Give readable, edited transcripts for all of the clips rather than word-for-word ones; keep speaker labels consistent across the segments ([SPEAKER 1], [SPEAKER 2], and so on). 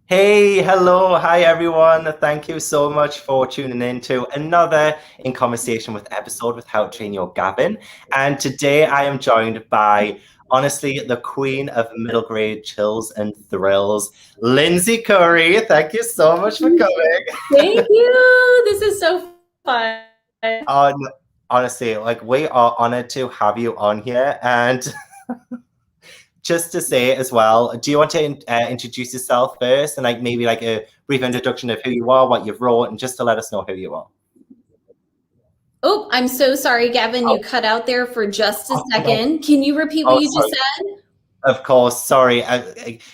[SPEAKER 1] Hey, hello, hi everyone. Thank you so much for tuning in to another In Conversation with episode with How to Train Your Gavin. And today I am joined by, honestly, the queen of middle grade chills and thrills, Lindsay Currie. Thank you so much for coming.
[SPEAKER 2] Thank you. This is so fun.
[SPEAKER 1] On Honestly, like we are honored to have you on here. And just to say as well, do you want to introduce yourself first and like maybe like a brief introduction of who you are, what you've wrote, and just to let us know who you are?
[SPEAKER 2] Oh, I'm so sorry, Gavin. You
[SPEAKER 1] Oh,
[SPEAKER 2] cut out there for just a
[SPEAKER 1] oh, no.
[SPEAKER 2] second. Can you repeat what
[SPEAKER 1] Oh,
[SPEAKER 2] you just
[SPEAKER 1] sorry.
[SPEAKER 2] said?
[SPEAKER 1] Of course, sorry.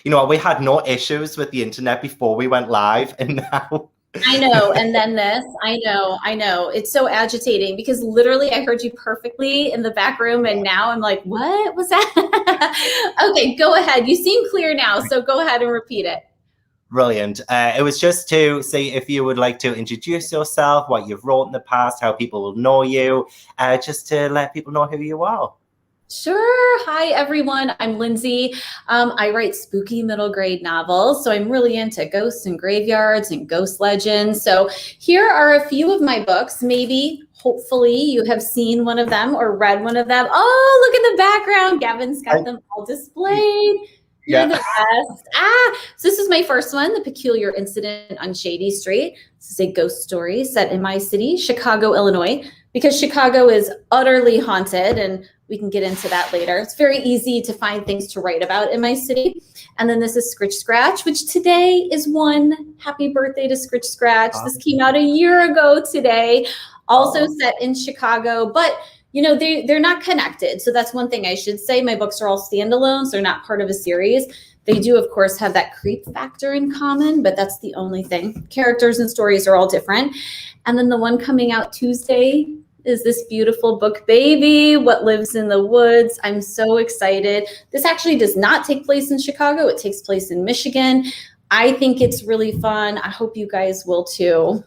[SPEAKER 1] You know what? We had no issues with the internet before we went live, and now.
[SPEAKER 2] I know. And then this. I know. It's so agitating because literally I heard you perfectly in the back room. And now I'm like, what was that? Okay, go ahead. You seem clear now. So go ahead and repeat it.
[SPEAKER 1] Brilliant. It was just to say if you would like to introduce yourself, what you've wrote in the past, how people will know you, just to let people know who you are.
[SPEAKER 2] Sure. Hi, everyone. I'm Lindsay. I write spooky middle grade novels. So I'm really into ghosts and graveyards and ghost legends. So here are a few of my books. Maybe, hopefully, you have seen one of them or read one of them. Oh, look at the background. Gavin's got
[SPEAKER 1] I,
[SPEAKER 2] them all displayed. You're
[SPEAKER 1] yeah.
[SPEAKER 2] the best. So this is my first one, The Peculiar Incident on Shady Street. This is a ghost story set in my city, Chicago, Illinois, because Chicago is utterly haunted, and we can get into that later. It's very easy to find things to write about in my city. And then this is Scritch Scratch, which today is one. Happy birthday to Scritch Scratch. This came out a year ago today, also
[SPEAKER 1] Oh,
[SPEAKER 2] set in Chicago, but they're not connected. So that's one thing I should say. My books are all standalone, so they're not part of a series. They do, of course, have that creep factor in common, but that's the only thing. Characters and stories are all different. And then the one coming out Tuesday is this beautiful book, Baby, What Lives in the Woods. I'm so excited. This actually does not take place in Chicago. It takes place in Michigan. I think it's really fun. I hope you guys will too.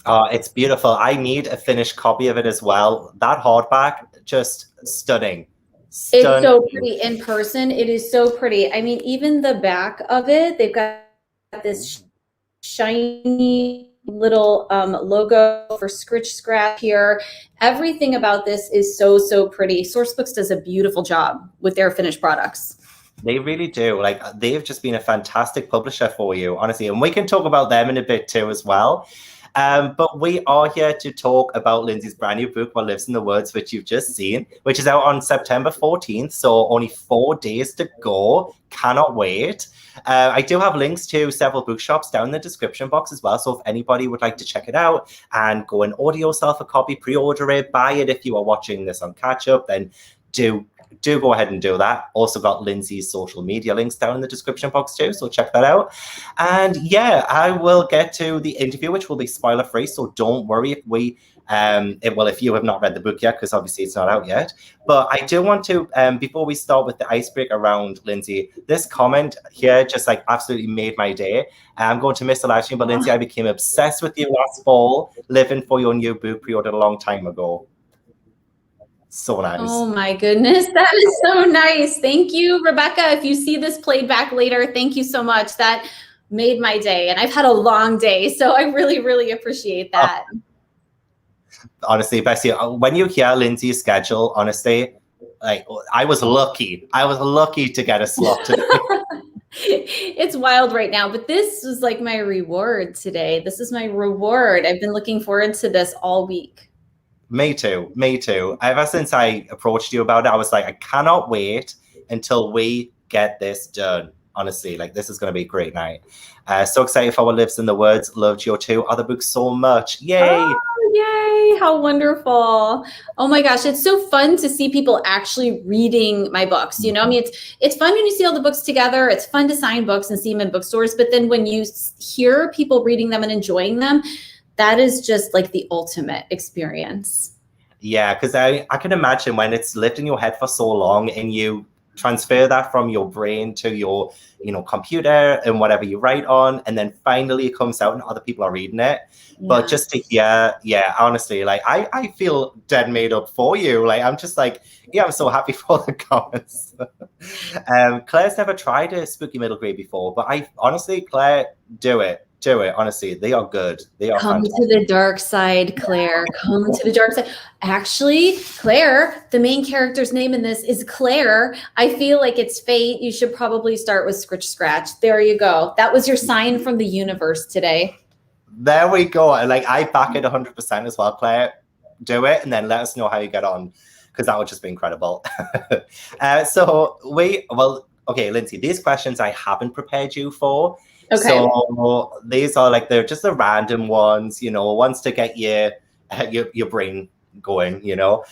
[SPEAKER 1] it's beautiful. I need a finished copy of it as well. That hardback, just stunning.
[SPEAKER 2] It's
[SPEAKER 1] Stunning.
[SPEAKER 2] so pretty in person. It is so pretty. I mean, even the back of it, they've got this shiny little logo for Scritch Scratch here. Everything about this is so, so pretty. Sourcebooks does a beautiful job with their finished products.
[SPEAKER 1] They really do. Like they've just been a fantastic publisher for you, honestly. And we can talk about them in a bit too as well. But we are here to talk about Lindsay's brand new book, What Lives in the Woods, which you've just seen, which is out on September 14th. So only 4 days to go. Cannot wait. I do have links to several bookshops down in the description box as well. So if anybody would like to check it out and go and order yourself a copy, pre-order it, buy it if you are watching this on catch up, then do go ahead and do that. Also got Lindsay's social media links down in the description box too, so check that out. And yeah, I will get to the interview, which will be spoiler free, so don't worry if you have not read the book yet, because obviously it's not out yet. But I do want to, before we start with the icebreaker round, Lindsay, this comment here just like absolutely made my day. I'm going to miss the live stream, but Lindsay, I became obsessed with you last fall, living for your new book pre-ordered a long time ago. So nice.
[SPEAKER 2] Oh my goodness, that is so nice. Thank you, Rebecca. If you see this played back later, thank you so much. That made my day. And I've had a long day, so I really, really appreciate that.
[SPEAKER 1] Honestly, Bessie, when you hear Lindsay's schedule, honestly, like I was lucky. I was lucky to get a slot today.
[SPEAKER 2] It's wild right now, but this was like my reward today. This is my reward. I've been looking forward to this all week.
[SPEAKER 1] Me too. Me too. Ever since I approached you about it, I was like, I cannot wait until we get this done. Honestly, like this is going to be a great night. So excited for What Lives in the Woods. Loved your two other books so much. Yay!
[SPEAKER 2] Oh, yay. How wonderful. Oh my gosh, it's so fun to see people actually reading my books. I mean, it's fun when you see all the books together. It's fun to sign books and see them in bookstores, but then when you hear people reading them and enjoying them, that is just like the ultimate experience.
[SPEAKER 1] Yeah, because I can imagine when it's lived in your head for so long and you transfer that from your brain to your, computer and whatever you write on, and then finally it comes out and other people are reading it.
[SPEAKER 2] Yeah.
[SPEAKER 1] But just to hear, honestly, like I feel dead made up for you. Like I'm just like, I'm so happy for the comments. Claire's never tried a spooky middle grade before, but I honestly, Claire, do it. Honestly, they are good. They are
[SPEAKER 2] Come
[SPEAKER 1] fantastic.
[SPEAKER 2] to the dark side, Claire. Come to the dark side. Actually, Claire, the main character's name in this is Claire. I feel like it's fate. You should probably start with Scritch Scratch. There you go. That was your sign from the universe today.
[SPEAKER 1] There we go. Like I back it 100% as well, Claire. Do it and then let us know how you get on, because that would just be incredible. Okay, Lindsay, these questions I haven't prepared you for. Okay. So these are like, they're just the random ones, ones to get your brain going, Okay.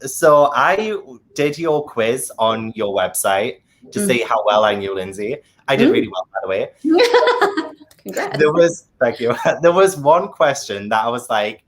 [SPEAKER 1] So I did your quiz on your website to see how well I knew Lindsay. I did really well, by the way.
[SPEAKER 2] Congrats.
[SPEAKER 1] Thank you. There was one question that I was like,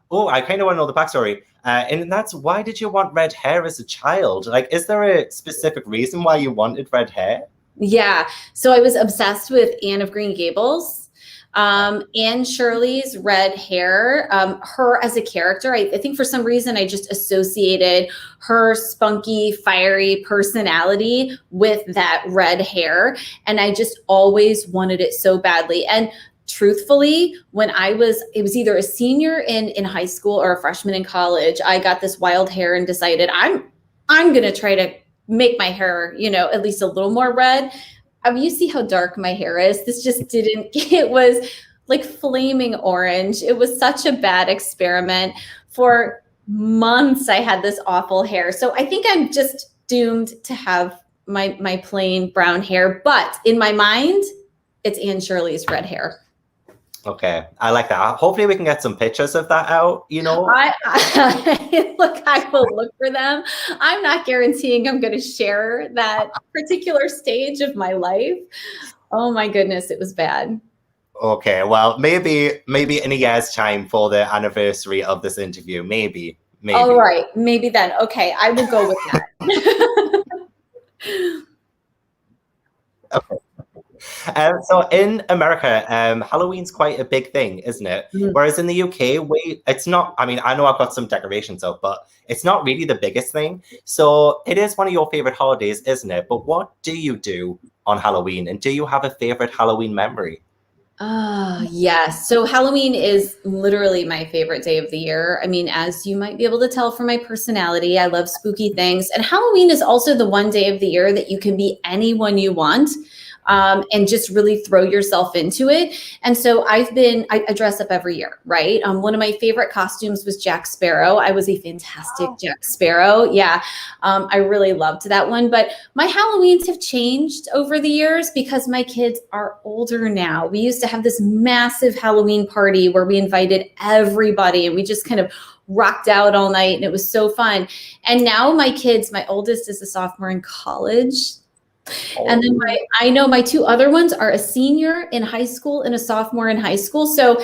[SPEAKER 1] oh, I kind of want to know the backstory. And that's, why did you want red hair as a child? Like, is there a specific reason why you wanted red hair?
[SPEAKER 2] Yeah. So I was obsessed with Anne of Green Gables. Anne Shirley's red hair, her as a character, I think for some reason I just associated her spunky, fiery personality with that red hair. And I just always wanted it so badly. And truthfully, when it was either a senior in high school or a freshman in college, I got this wild hair and decided I'm going to try to make my hair, at least a little more red. You see how dark my hair is. This just it was like flaming orange. It was such a bad experiment. For months, I had this awful hair. So I think I'm just doomed to have my plain brown hair. But in my mind, it's Anne Shirley's red hair.
[SPEAKER 1] Okay, I like that. Hopefully we can get some pictures of that out,
[SPEAKER 2] I will look for them. I'm not guaranteeing I'm going to share that particular stage of my life. Oh my goodness, it was bad.
[SPEAKER 1] Okay, well, maybe in a year's time for the anniversary of this interview, maybe.
[SPEAKER 2] All right, maybe then. Okay, I will go with that.
[SPEAKER 1] Okay. So in America, Halloween's quite a big thing, isn't it? Mm-hmm. Whereas in the UK, it's not. I mean, I know I've got some decorations up, but it's not really the biggest thing. So it is one of your favorite holidays, isn't it? But what do you do on Halloween? And do you have a favorite Halloween memory?
[SPEAKER 2] Yes. So Halloween is literally my favorite day of the year. I mean, as you might be able to tell from my personality, I love spooky things. And Halloween is also the one day of the year that you can be anyone you want. And just really throw yourself into it. And so I dress up every year, right? One of my favorite costumes was Jack Sparrow. I was a fantastic Jack Sparrow. Yeah, I really loved that one. But my Halloweens have changed over the years because my kids are older now. We used to have this massive Halloween party where we invited everybody and we just kind of rocked out all night and it was so fun. And now my oldest is a sophomore in college. And then my two other ones are a senior in high school and a sophomore in high school. So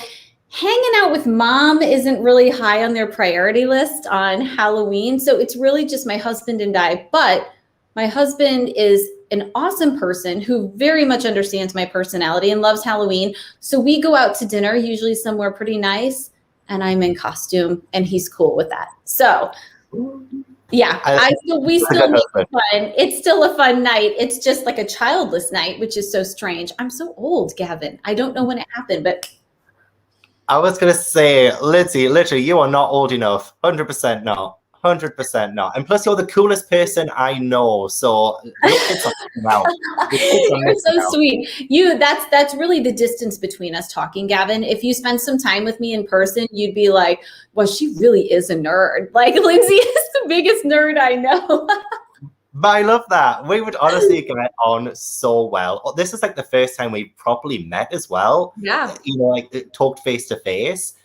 [SPEAKER 2] hanging out with mom isn't really high on their priority list on Halloween. So it's really just my husband and I. But my husband is an awesome person who very much understands my personality and loves Halloween. So we go out to dinner, usually somewhere pretty nice, and I'm in costume and he's cool with that. So yeah, we still make it fun. It's still a fun night. It's just like a childless night, which is so strange. I'm so old, Gavin. I don't know when it happened, but
[SPEAKER 1] I was gonna say, Lindsay, literally, you are not old enough. 100% not. 100% not. And plus, you're the coolest person I know. So your kids are missing out.
[SPEAKER 2] You're so sweet. That's really the distance between us talking, Gavin. If you spend some time with me in person, you'd be like, well, she really is a nerd. Like Lindsay is the biggest nerd I know.
[SPEAKER 1] But I love that. We would honestly get on so well. This is like the first time we properly met as well.
[SPEAKER 2] Yeah.
[SPEAKER 1] Like talked face to face.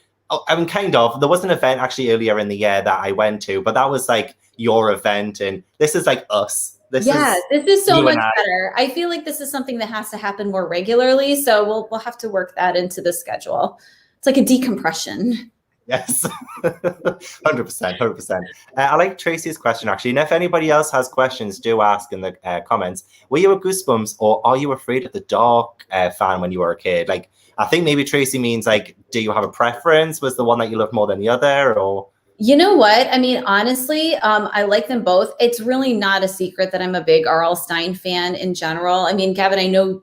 [SPEAKER 1] I mean, kind of. There was an event actually earlier in the year that I went to, but that was like your event, and this is like us. This is
[SPEAKER 2] so much better. I feel like this is something that has to happen more regularly, so we'll have to work that into the schedule. It's like a decompression.
[SPEAKER 1] Yes, 100%, 100%. I like Tracy's question, actually. And if anybody else has questions, do ask in the comments. Were you a Goosebumps or Are You Afraid of the Dark fan when you were a kid? Like, I think maybe Tracy means, like, do you have a preference? Was the one that you loved more than the other? Or
[SPEAKER 2] You know what? I mean, honestly, I like them both. It's really not a secret that I'm a big R.L. Stine fan in general. I mean, Gavin, I know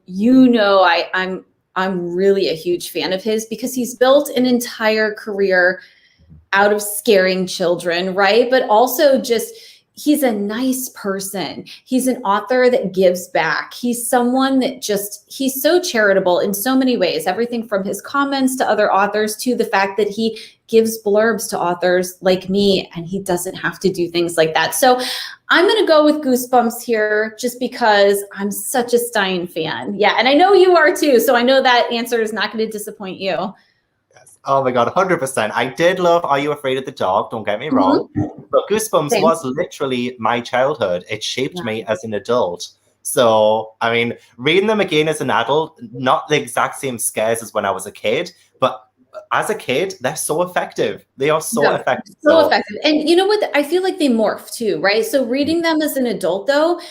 [SPEAKER 2] I'm really a huge fan of his because he's built an entire career out of scaring children, right? But also just he's a nice person. He's an author that gives back. He's someone that he's so charitable in so many ways, everything from his comments to other authors to the fact that he gives blurbs to authors like me, and he doesn't have to do things like that. So I'm going to go with Goosebumps here just because I'm such a Stine fan. Yeah, and I know you are too, so I know that answer is not going to disappoint you.
[SPEAKER 1] oh my God, 100%. I did love Are You Afraid of the Dark? Don't get me wrong. But Goosebumps
[SPEAKER 2] Same.
[SPEAKER 1] was literally my childhood. It shaped me as an adult. So, I mean, reading them again as an adult, not the exact same scares as when I was a kid, but as a kid, they're so effective. They are so effective.
[SPEAKER 2] So effective. And you know what? I feel like they morph too, right? So reading them as an adult, though,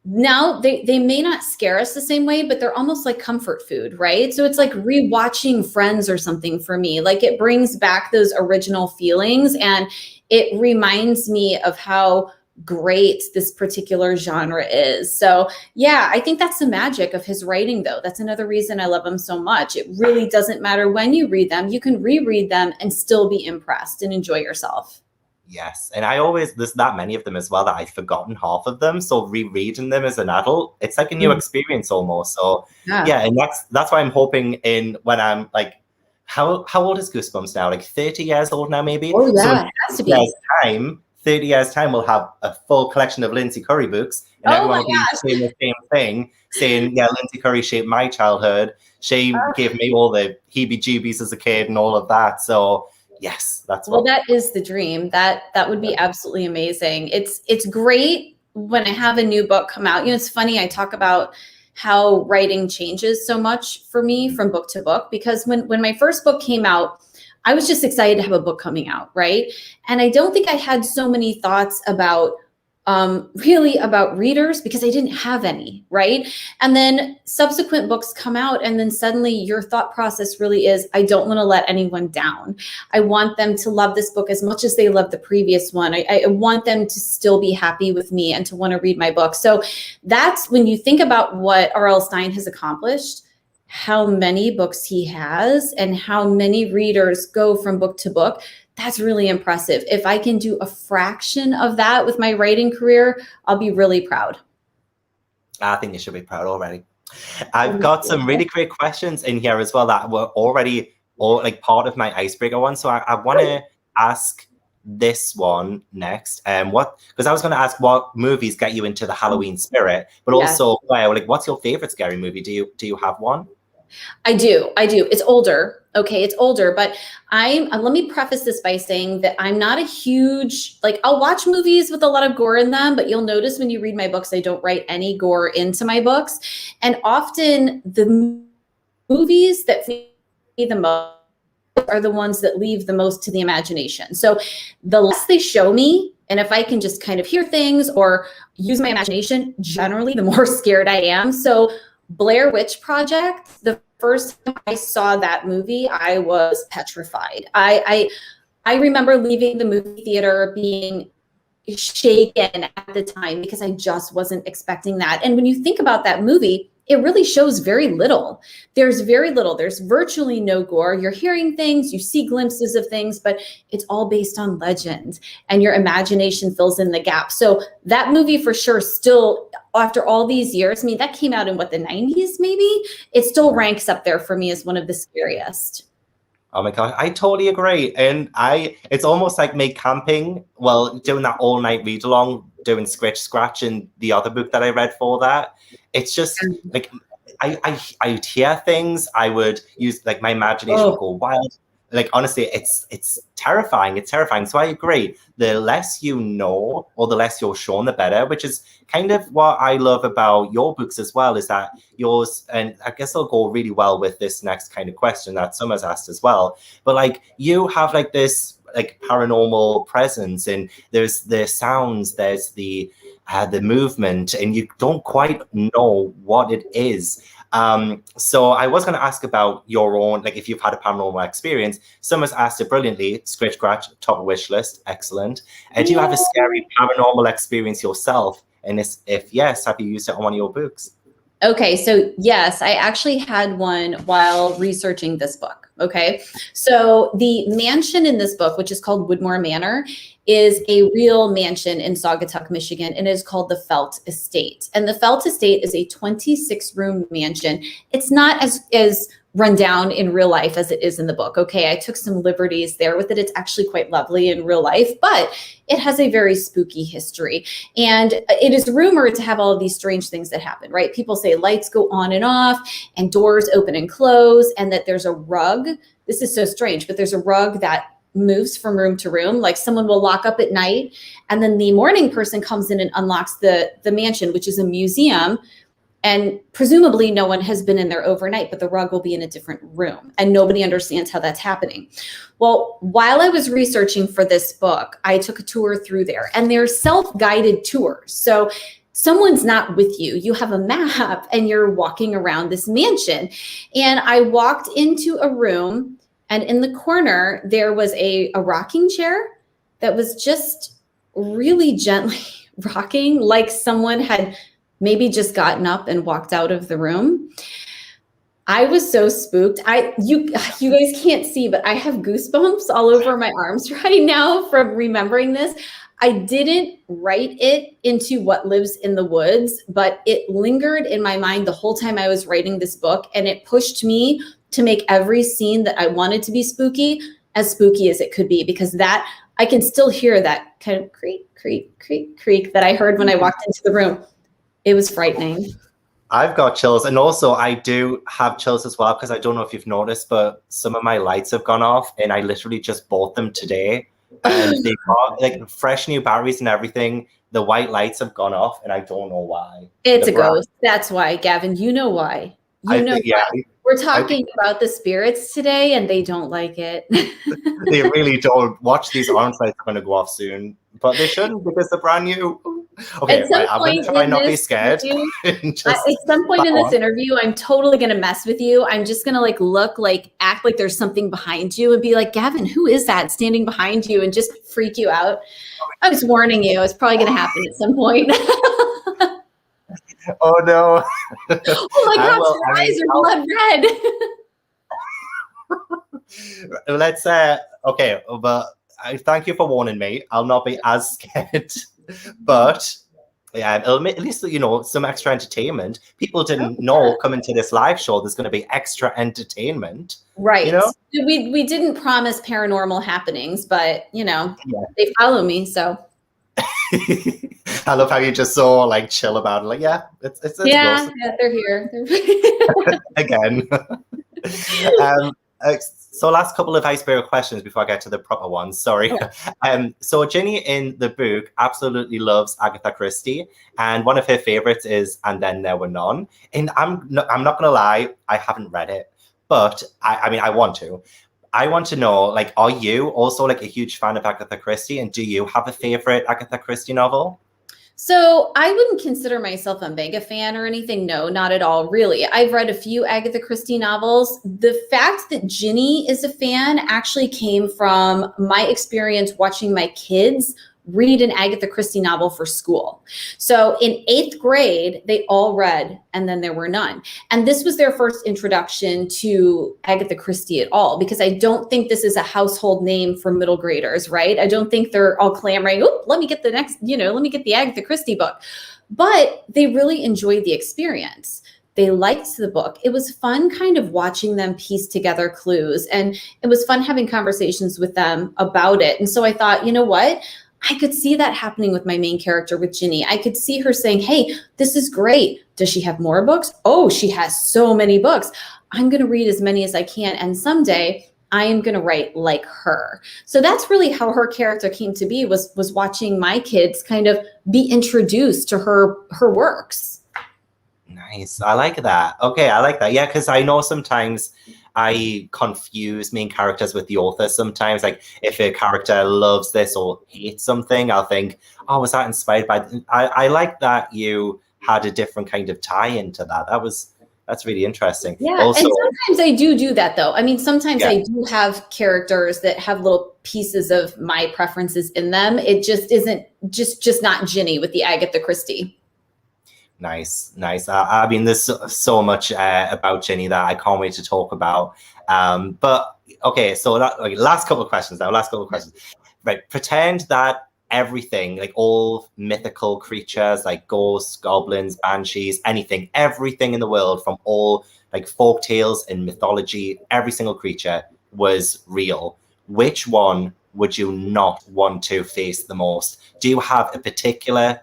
[SPEAKER 2] now they may not scare us the same way, but they're almost like comfort food, right? So it's like rewatching Friends or something for me. Like it brings back those original feelings, and it reminds me of how great this particular genre is. So yeah, I think that's the magic of his writing, though. That's another reason I love him so much. It really doesn't matter when you read them. You can reread them and still be impressed and enjoy yourself.
[SPEAKER 1] Yes, and there's that many of them as well that I've forgotten half of them. So rereading them as an adult, it's like a new experience almost. So yeah, and that's why I'm hoping when I'm like, how old is Goosebumps now? Like 30 years old now, maybe?
[SPEAKER 2] Oh yeah,
[SPEAKER 1] so
[SPEAKER 2] it has to be.
[SPEAKER 1] 30 years time, we'll have a full collection of Lindsay Currie books, and everyone will be saying the same thing, saying, yeah, Lindsay Currie shaped my childhood. She gave me all the heebie-jeebies as a kid and all of that. So yes, that
[SPEAKER 2] is the dream. That would be absolutely amazing. It's great when I have a new book come out. You know, it's funny, I talk about how writing changes so much for me from book to book, because when my first book came out, I was just excited to have a book coming out, right? And I don't think I had so many thoughts about really about readers because I didn't have any, right? And then subsequent books come out, and then suddenly your thought process really is, I don't want to let anyone down. I want them to love this book as much as they loved the previous one. I want them to still be happy with me and to want to read my book. So that's when you think about what R.L. Stine has accomplished, how many books he has, and how many readers go from book to book. That's really impressive. If I can do a fraction of that with my writing career, I'll be really proud.
[SPEAKER 1] I think you should be proud already. I've got some really great questions in here as well that were already like part of my icebreaker one. So I want to ask this one next. Because I was going to ask what movies get you into the Halloween spirit, but also like what's your favorite scary movie? Do you have one?
[SPEAKER 2] I do. It's older. Okay, it's older, but let me preface this by saying that I'm not a huge, like, I'll watch movies with a lot of gore in them, but you'll notice when you read my books, I don't write any gore into my books. And often the movies that me the most are the ones that leave the most to the imagination. So the less they show me, and if I can just kind of hear things or use my imagination, generally the more scared I am. So Blair Witch Project, the first time I saw that movie, I was petrified. I remember leaving the movie theater being shaken at the time because I just wasn't expecting that. And when you think about that movie, it really shows very little. There's very little. There's virtually no gore. You're hearing things, you see glimpses of things, but it's all based on legend, and your imagination fills in the gap. So that movie for sure still, after all these years, I mean, that came out in the 90s maybe? It still ranks up there for me as one of the scariest.
[SPEAKER 1] Oh my God, I totally agree. And it's almost like me camping, doing that all night read along, doing Scratch and the other book that I read for that. It's just like, I would hear things, I would use like my imagination would go wild. like honestly, it's terrifying. It's terrifying. So I agree. The less you know, or the less you're shown, the better. Which is kind of what I love about your books as well. Is that yours, and I guess it'll go really well with this next kind of question that Summer's asked as well. But like you have like this like paranormal presence, and there's the sounds, there's the movement, and you don't quite know what it is. So I was going to ask about your own, like if you've had a paranormal experience. Summer's asked it brilliantly. Scratch, scratch, top wish list. Excellent. Do you have a scary paranormal experience yourself? And if yes, have you used it on one of your books?
[SPEAKER 2] Okay, so yes, I actually had one while researching this book. Okay, so the mansion in this book, which is called Woodmore Manor, is a real mansion in Saugatuck, Michigan, and it is called the Felt Estate. And the Felt Estate is a 26-room mansion. It's not as run down in real life as it is in the book. Okay, I took some liberties there with it. It's actually quite lovely in real life, but it has a very spooky history. And it is rumored to have all of these strange things that happen, right? People say lights go on and off and doors open and close, and that there's a rug. This is so strange, but there's a rug that moves from room to room. Like someone will lock up at night, and then the morning person comes in and unlocks the mansion, which is a museum. And presumably no one has been in there overnight, but the rug will be in a different room, and nobody understands how that's happening. Well, while I was researching for this book, I took a tour through there, and they're self-guided tours. So someone's not with you. You have a map and you're walking around this mansion. And I walked into a room, and in the corner, there was a rocking chair that was just really gently rocking, like someone had maybe just gotten up and walked out of the room. I was so spooked. You guys can't see, but I have goosebumps all over my arms right now from remembering this. I didn't write it into What Lives in the Woods, but it lingered in my mind the whole time I was writing this book, and it pushed me to make every scene that I wanted to be spooky as it could be, because that I can still hear that kind of creak, creak, creak, creak that I heard when I walked into the room. It was frightening.
[SPEAKER 1] I've got chills, and also I do have chills as well, because I don't know if you've noticed, but some of my lights have gone off, and I literally just bought them today, and they've got like fresh new batteries and everything. The white lights have gone off, and I don't know why.
[SPEAKER 2] It's a ghost. That's why, Gavin. You know why.
[SPEAKER 1] Yeah.
[SPEAKER 2] We're talking about the spirits today, and they don't like it.
[SPEAKER 1] They really don't. Watch, these orange lights are going to go off soon, but they shouldn't, because they're brand new. Okay, right, I'm going to try not be scared.
[SPEAKER 2] At some point in this interview, I'm totally going to mess with you. I'm just going to act like there's something behind you and be like, Gavin, who is that standing behind you, and just freak you out. I was warning you. It's probably going to happen at some point.
[SPEAKER 1] Oh no.
[SPEAKER 2] Oh my gosh, your eyes are blood red.
[SPEAKER 1] Let's okay, but I thank you for warning me. I'll not be as scared. But yeah, it'll at least, you know, some extra entertainment. People didn't know coming to this live show there's going to be extra entertainment.
[SPEAKER 2] Right.
[SPEAKER 1] You know?
[SPEAKER 2] We didn't promise paranormal happenings, but you know, they follow me, so.
[SPEAKER 1] I love how you're just so like chill about it. Like, yeah, it's
[SPEAKER 2] yeah, they're here.
[SPEAKER 1] Again. So last couple of icebreaker questions before I get to the proper ones. Sorry. Okay. So Ginny in the book absolutely loves Agatha Christie, and one of her favorites is And Then There Were None. And I'm not gonna lie, I haven't read it, but I mean I want to. I want to know, like, are you also like a huge fan of Agatha Christie, and do you have a favorite Agatha Christie novel?
[SPEAKER 2] So I wouldn't consider myself a mega fan or anything. No, not at all, really. I've read a few Agatha Christie novels. The fact that Ginny is a fan actually came from my experience watching my kids read an Agatha Christie novel for school. So in 8th grade, they all read And Then There Were None. And this was their first introduction to Agatha Christie at all, because I don't think this is a household name for middle graders, right? I don't think they're all clamoring, oh, let me get the next, let me get the Agatha Christie book. But they really enjoyed the experience. They liked the book. It was fun kind of watching them piece together clues, and it was fun having conversations with them about it. And so I thought, you know what? I could see that happening with my main character, with Ginny. I could see her saying, hey, this is great. Does she have more books? Oh, she has so many books. I'm going to read as many as I can. And someday I am going to write like her. So that's really how her character came to be, was watching my kids kind of be introduced to her works.
[SPEAKER 1] Nice. I like that. Okay, I like that. Yeah, because I know sometimes I confuse main characters with the author sometimes. Like if a character loves this or hates something, I'll think, oh, was that inspired by... I like that you had a different kind of tie into that. That's really interesting.
[SPEAKER 2] Yeah,
[SPEAKER 1] also,
[SPEAKER 2] and sometimes I do that though. I mean, sometimes I do have characters that have little pieces of my preferences in them. It just isn't just not Ginny with the Agatha Christie.
[SPEAKER 1] Nice. I mean, there's so much about Ginny that I can't wait to talk about. But okay, so last couple of questions. Right, pretend that everything, like all mythical creatures, like ghosts, goblins, banshees, everything in the world, from all like folk tales and mythology, every single creature was real. Which one would you not want to face the most? Do you have a particular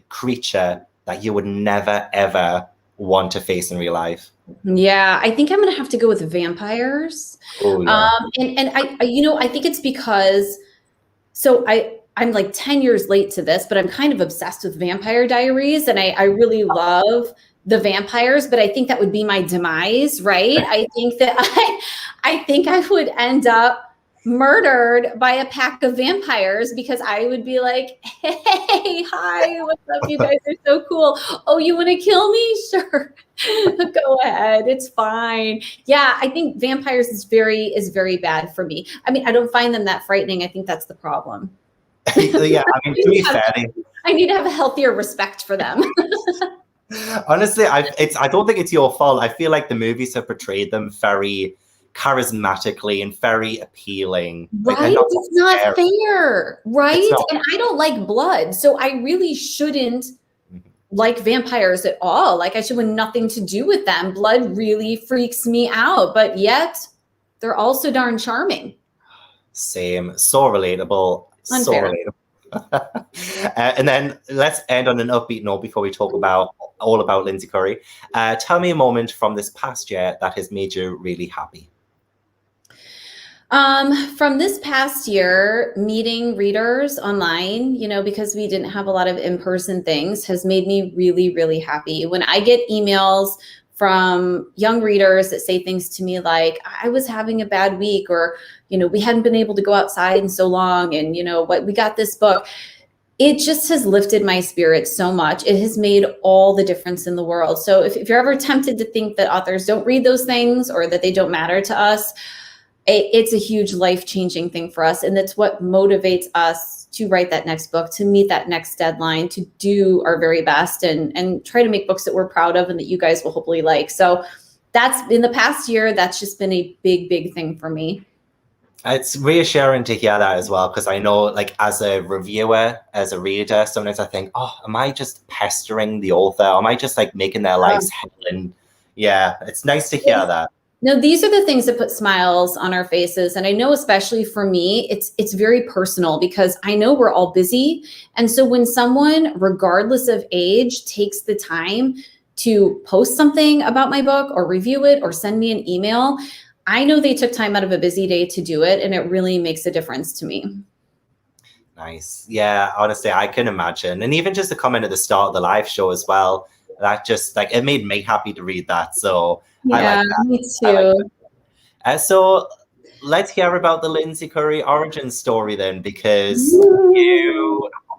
[SPEAKER 1] creature that you would never ever want to face in real life?
[SPEAKER 2] Yeah, I think I'm gonna have to go with vampires.
[SPEAKER 1] Oh yeah.
[SPEAKER 2] And I think it's because, so I'm like 10 years late to this, but I'm kind of obsessed with Vampire Diaries, and I really love the vampires, but I think that would be my demise, right? I think that I think I would end up murdered by a pack of vampires, because I would be like, hey, hi, what's up? You guys are so cool. Oh, you want to kill me? Sure. Go ahead. It's fine. Yeah, I think vampires is very bad for me. I mean, I don't find them that frightening. I think that's the problem.
[SPEAKER 1] Yeah, I mean, to be fair,
[SPEAKER 2] I need to have a healthier respect for them.
[SPEAKER 1] Honestly, I don't think it's your fault. I feel like the movies have portrayed them very charismatically and very appealing.
[SPEAKER 2] Right? It's not fair. Right? And I don't like blood, so I really shouldn't like vampires at all. Like I should have nothing to do with them. Blood really freaks me out, but yet they're also darn charming.
[SPEAKER 1] Same. So relatable.
[SPEAKER 2] Unfair.
[SPEAKER 1] So relatable. And then let's end on an upbeat note before we talk all about Lindsay Currie. Tell me a moment from this past year that has made you really happy.
[SPEAKER 2] From this past year, meeting readers online, because we didn't have a lot of in-person things, has made me really, really happy. When I get emails from young readers that say things to me like, I was having a bad week, or, we hadn't been able to go outside in so long, and, we got this book. It just has lifted my spirits so much. It has made all the difference in the world. So if you're ever tempted to think that authors don't read those things or that they don't matter to us, it's a huge life-changing thing for us. And that's what motivates us to write that next book, to meet that next deadline, to do our very best and try to make books that we're proud of and that you guys will hopefully like. So that's, in the past year, that's just been a big, big thing for me.
[SPEAKER 1] It's reassuring to hear that as well, because I know, like, as a reviewer, as a reader, sometimes I think, oh, am I just pestering the author? Or am I just like making their lives hell? And yeah, it's nice to hear that.
[SPEAKER 2] No, these are the things that put smiles on our faces. And I know, especially for me, it's very personal, because I know we're all busy. And so when someone, regardless of age, takes the time to post something about my book or review it or send me an email, I know they took time out of a busy day to do it. And it really makes a difference to me.
[SPEAKER 1] Nice. Yeah, honestly, I can imagine. And even just the comment at the start of the live show as well, that just, like, it made me happy to read that. So
[SPEAKER 2] yeah,
[SPEAKER 1] I like that.
[SPEAKER 2] Me too.
[SPEAKER 1] Like so let's hear about the Lindsay Currie origin story then, because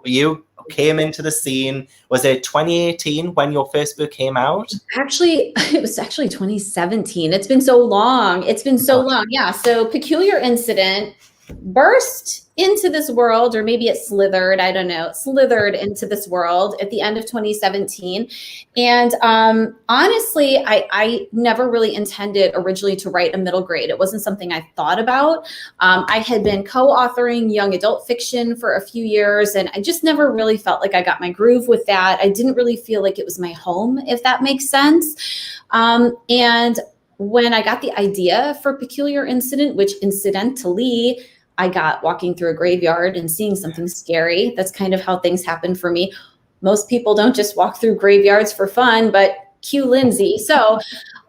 [SPEAKER 1] you came into the scene. Was it 2018 when your first book came out?
[SPEAKER 2] Actually, it was actually 2017. It's been so long. Yeah. So Peculiar Incident burst into this world, or maybe it slithered, I don't know, it slithered into this world at the end of 2017. And honestly, I never really intended originally to write a middle grade. It wasn't something I thought about. I had been co-authoring young adult fiction for a few years, and I just never really felt like I got my groove with that. I didn't really feel like it was my home, if that makes sense. And when I got the idea for Peculiar Incident, which incidentally I got walking through a graveyard and seeing something scary. That's kind of how things happen for me. Most people don't just walk through graveyards for fun, but cue Lindsay. So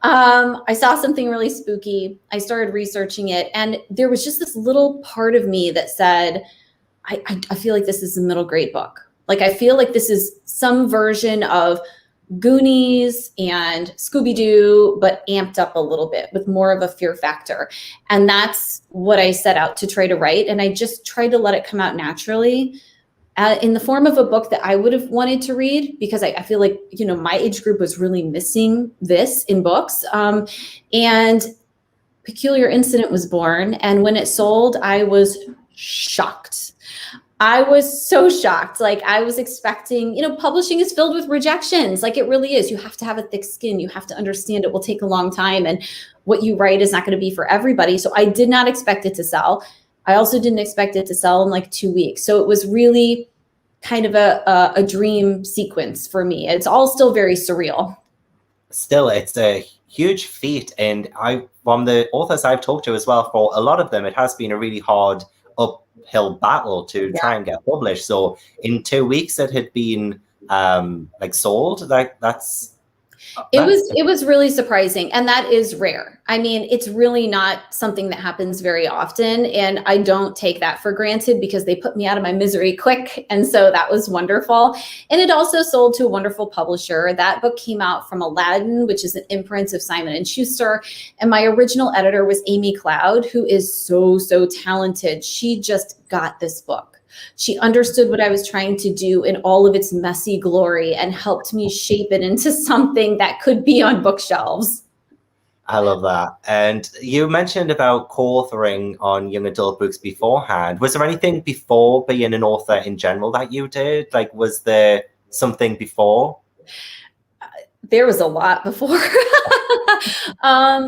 [SPEAKER 2] I saw something really spooky. I started researching it, and there was just this little part of me that said, I feel like this is a middle grade book. Like, I feel like this is some version of Goonies and Scooby-Doo, but amped up a little bit with more of a fear factor. And that's what I set out to try to write. And I just tried to let it come out naturally in the form of a book that I would have wanted to read, because I feel like, you know, my age group was really missing this in books. And Peculiar Incident was born. And when it sold, I was shocked. I was so shocked. Like, I was expecting, you know, publishing is filled with rejections. Like, it really is. You have to have a thick skin. You have to understand it will take a long time. And what you write is not going to be for everybody. So I did not expect it to sell. I also didn't expect it to sell in like 2 weeks. So it was really kind of a dream sequence for me. It's all still very surreal.
[SPEAKER 1] Still, it's a huge feat. And from the authors I've talked to as well, for a lot of them, it has been a really hard uphill battle to try and get published. So in 2 weeks it had been like sold.
[SPEAKER 2] It was really surprising, and that is rare. I mean, it's really not something that happens very often, and I don't take that for granted, because they put me out of my misery quick, and so that was wonderful. And it also sold to a wonderful publisher. That book came out from Aladdin, which is an imprint of Simon and Schuster, and my original editor was Amy Cloud, who is so talented. She just got this book. She understood what I was trying to do in all of its messy glory and helped me shape it into something that could be on bookshelves.
[SPEAKER 1] I love that. And you mentioned about co-authoring on young adult books beforehand. Was there anything before being an author in general that you did? Like, was there something before?
[SPEAKER 2] There was a lot before.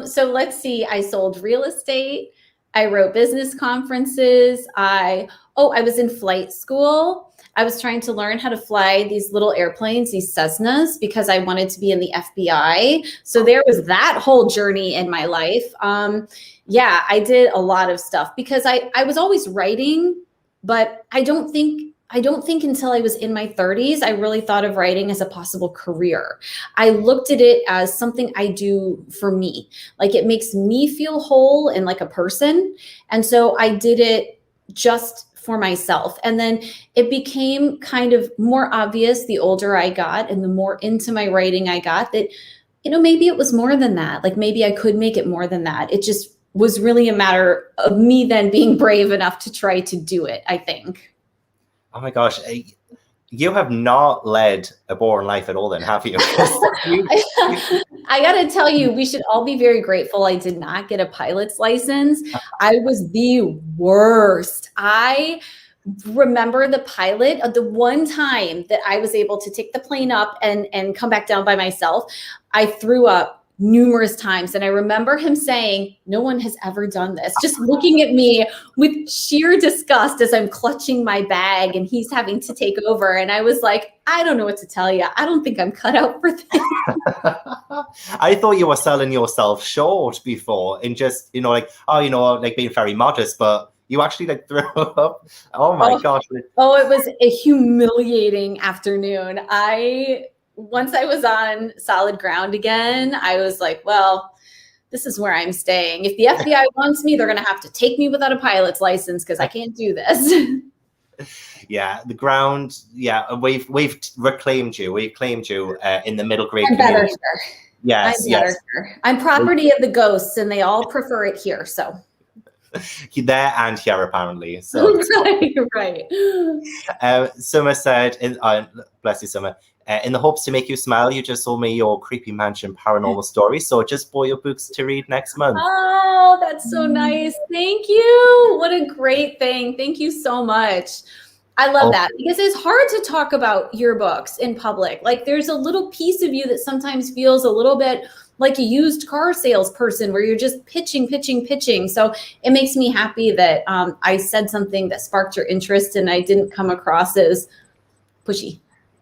[SPEAKER 2] So let's see. I sold real estate. I wrote business conferences. I was in flight school. I was trying to learn how to fly these little airplanes, these Cessnas, because I wanted to be in the FBI. So there was that whole journey in my life. I did a lot of stuff because I was always writing, but I don't think until I was in my 30s, I really thought of writing as a possible career. I looked at it as something I do for me. Like, it makes me feel whole and like a person. And so I did it just for myself. And then it became kind of more obvious the older I got and the more into my writing I got, that, you know, maybe it was more than that. Like, maybe I could make it more than that. It just was really a matter of me then being brave enough to try to do it, I think.
[SPEAKER 1] Oh my gosh, you have not led a boring life at all then, have you?
[SPEAKER 2] I got to tell you, we should all be very grateful I did not get a pilot's license. I was the worst. I remember the pilot of the one time that I was able to take the plane up and come back down by myself. I threw up numerous times. And I remember him saying, "No one has ever done this," just looking at me with sheer disgust as I'm clutching my bag and he's having to take over. And I was like, I don't know what to tell you. I don't think I'm cut out for this.
[SPEAKER 1] I thought you were selling yourself short before and just, like being very modest, but you actually like threw up. Oh my gosh.
[SPEAKER 2] Oh, it was a humiliating afternoon. Once I was on solid ground again, I was like, well, this is where I'm staying. If the FBI wants me, they're going to have to take me without a pilot's license because I can't do this.
[SPEAKER 1] Yeah, the ground. Yeah, we've reclaimed you. We claimed you in the middle grade.
[SPEAKER 2] I'm better, sir.
[SPEAKER 1] Yes,
[SPEAKER 2] yes. Sir. I'm property of the ghosts, and they all prefer it here. So.
[SPEAKER 1] There and here, apparently. So
[SPEAKER 2] right.
[SPEAKER 1] Summer said, bless you, Summer. In the hopes to make you smile, you just sold me your Creepy Mansion paranormal story. So just bought your books to read next month.
[SPEAKER 2] Oh, that's so nice. Thank you. What a great thing. Thank you so much. I love that, because it's hard to talk about your books in public. Like, there's a little piece of you that sometimes feels a little bit like a used car salesperson where you're just pitching. So it makes me happy that I said something that sparked your interest and I didn't come across as pushy.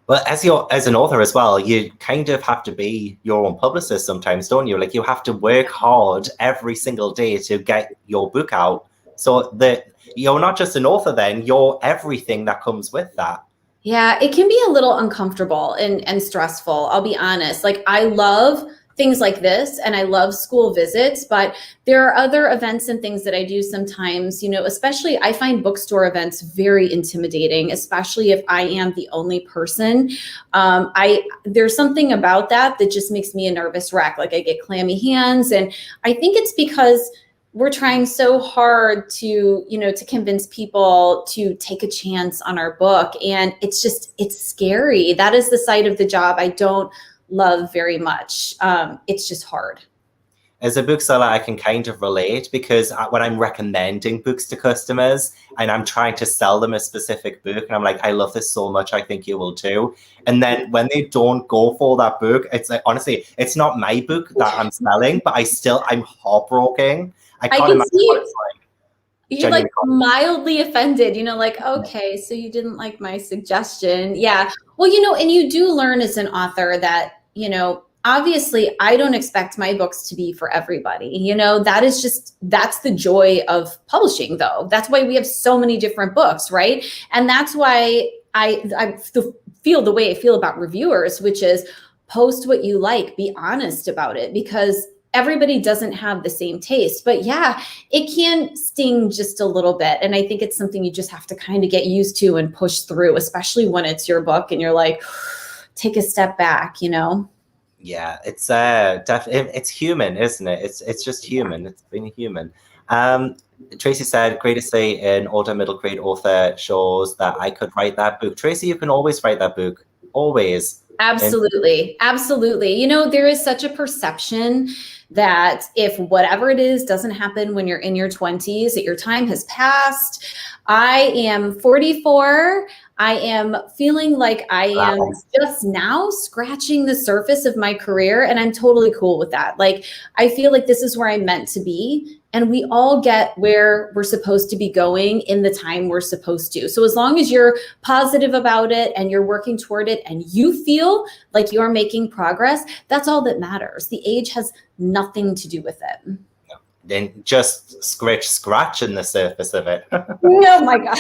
[SPEAKER 1] Well, as an author as well, you kind of have to be your own publicist sometimes, don't you? Like, you have to work hard every single day to get your book out. So that you're not just an author then, you're everything that comes with that. Yeah,
[SPEAKER 2] it can be a little uncomfortable and stressful. I'll be honest. Like, things like this, and I love school visits, but there are other events and things that I do sometimes, especially I find bookstore events very intimidating, especially if I am the only person. There's something about that just makes me a nervous wreck. Like, I get clammy hands, and I think it's because we're trying so hard to convince people to take a chance on our book. And it's scary. That is the side of the job I don't love very much. It's just hard.
[SPEAKER 1] As a bookseller, I can kind of relate, because when I'm recommending books to customers and I'm trying to sell them a specific book, and I'm like, I love this so much, I think you will too. And then when they don't go for that book, it's like, honestly, it's not my book that I'm selling, but I'm heartbroken. I can't imagine what it's like.
[SPEAKER 2] You're like mildly offended, like, okay, so you didn't like my suggestion. Yeah. Well, and you do learn as an author that, obviously I don't expect my books to be for everybody. That's the joy of publishing, though. That's why we have so many different books, right? And that's why I feel the way I feel about reviewers, which is post what you like, be honest about it, because everybody doesn't have the same taste. But yeah, it can sting just a little bit. And I think it's something you just have to kind of get used to and push through, especially when it's your book and you're like, take a step back,
[SPEAKER 1] Yeah, it's definitely, it's human, isn't it? It's just human. It's being human. Tracy said, great to see an older middle grade author shows that I could write that book. Tracy, you can always write that book. Always.
[SPEAKER 2] Absolutely. Absolutely. There is such a perception that if whatever it is doesn't happen when you're in your 20s, that your time has passed. I am 44. I am feeling like I am just now scratching the surface of my career, and I'm totally cool with that. Like, I feel like this is where I'm meant to be, and we all get where we're supposed to be going in the time we're supposed to. So as long as you're positive about it and you're working toward it and you feel like you're making progress, that's all that matters. The age has nothing to do with it.
[SPEAKER 1] Then just scratching the surface of it.
[SPEAKER 2] Oh my God.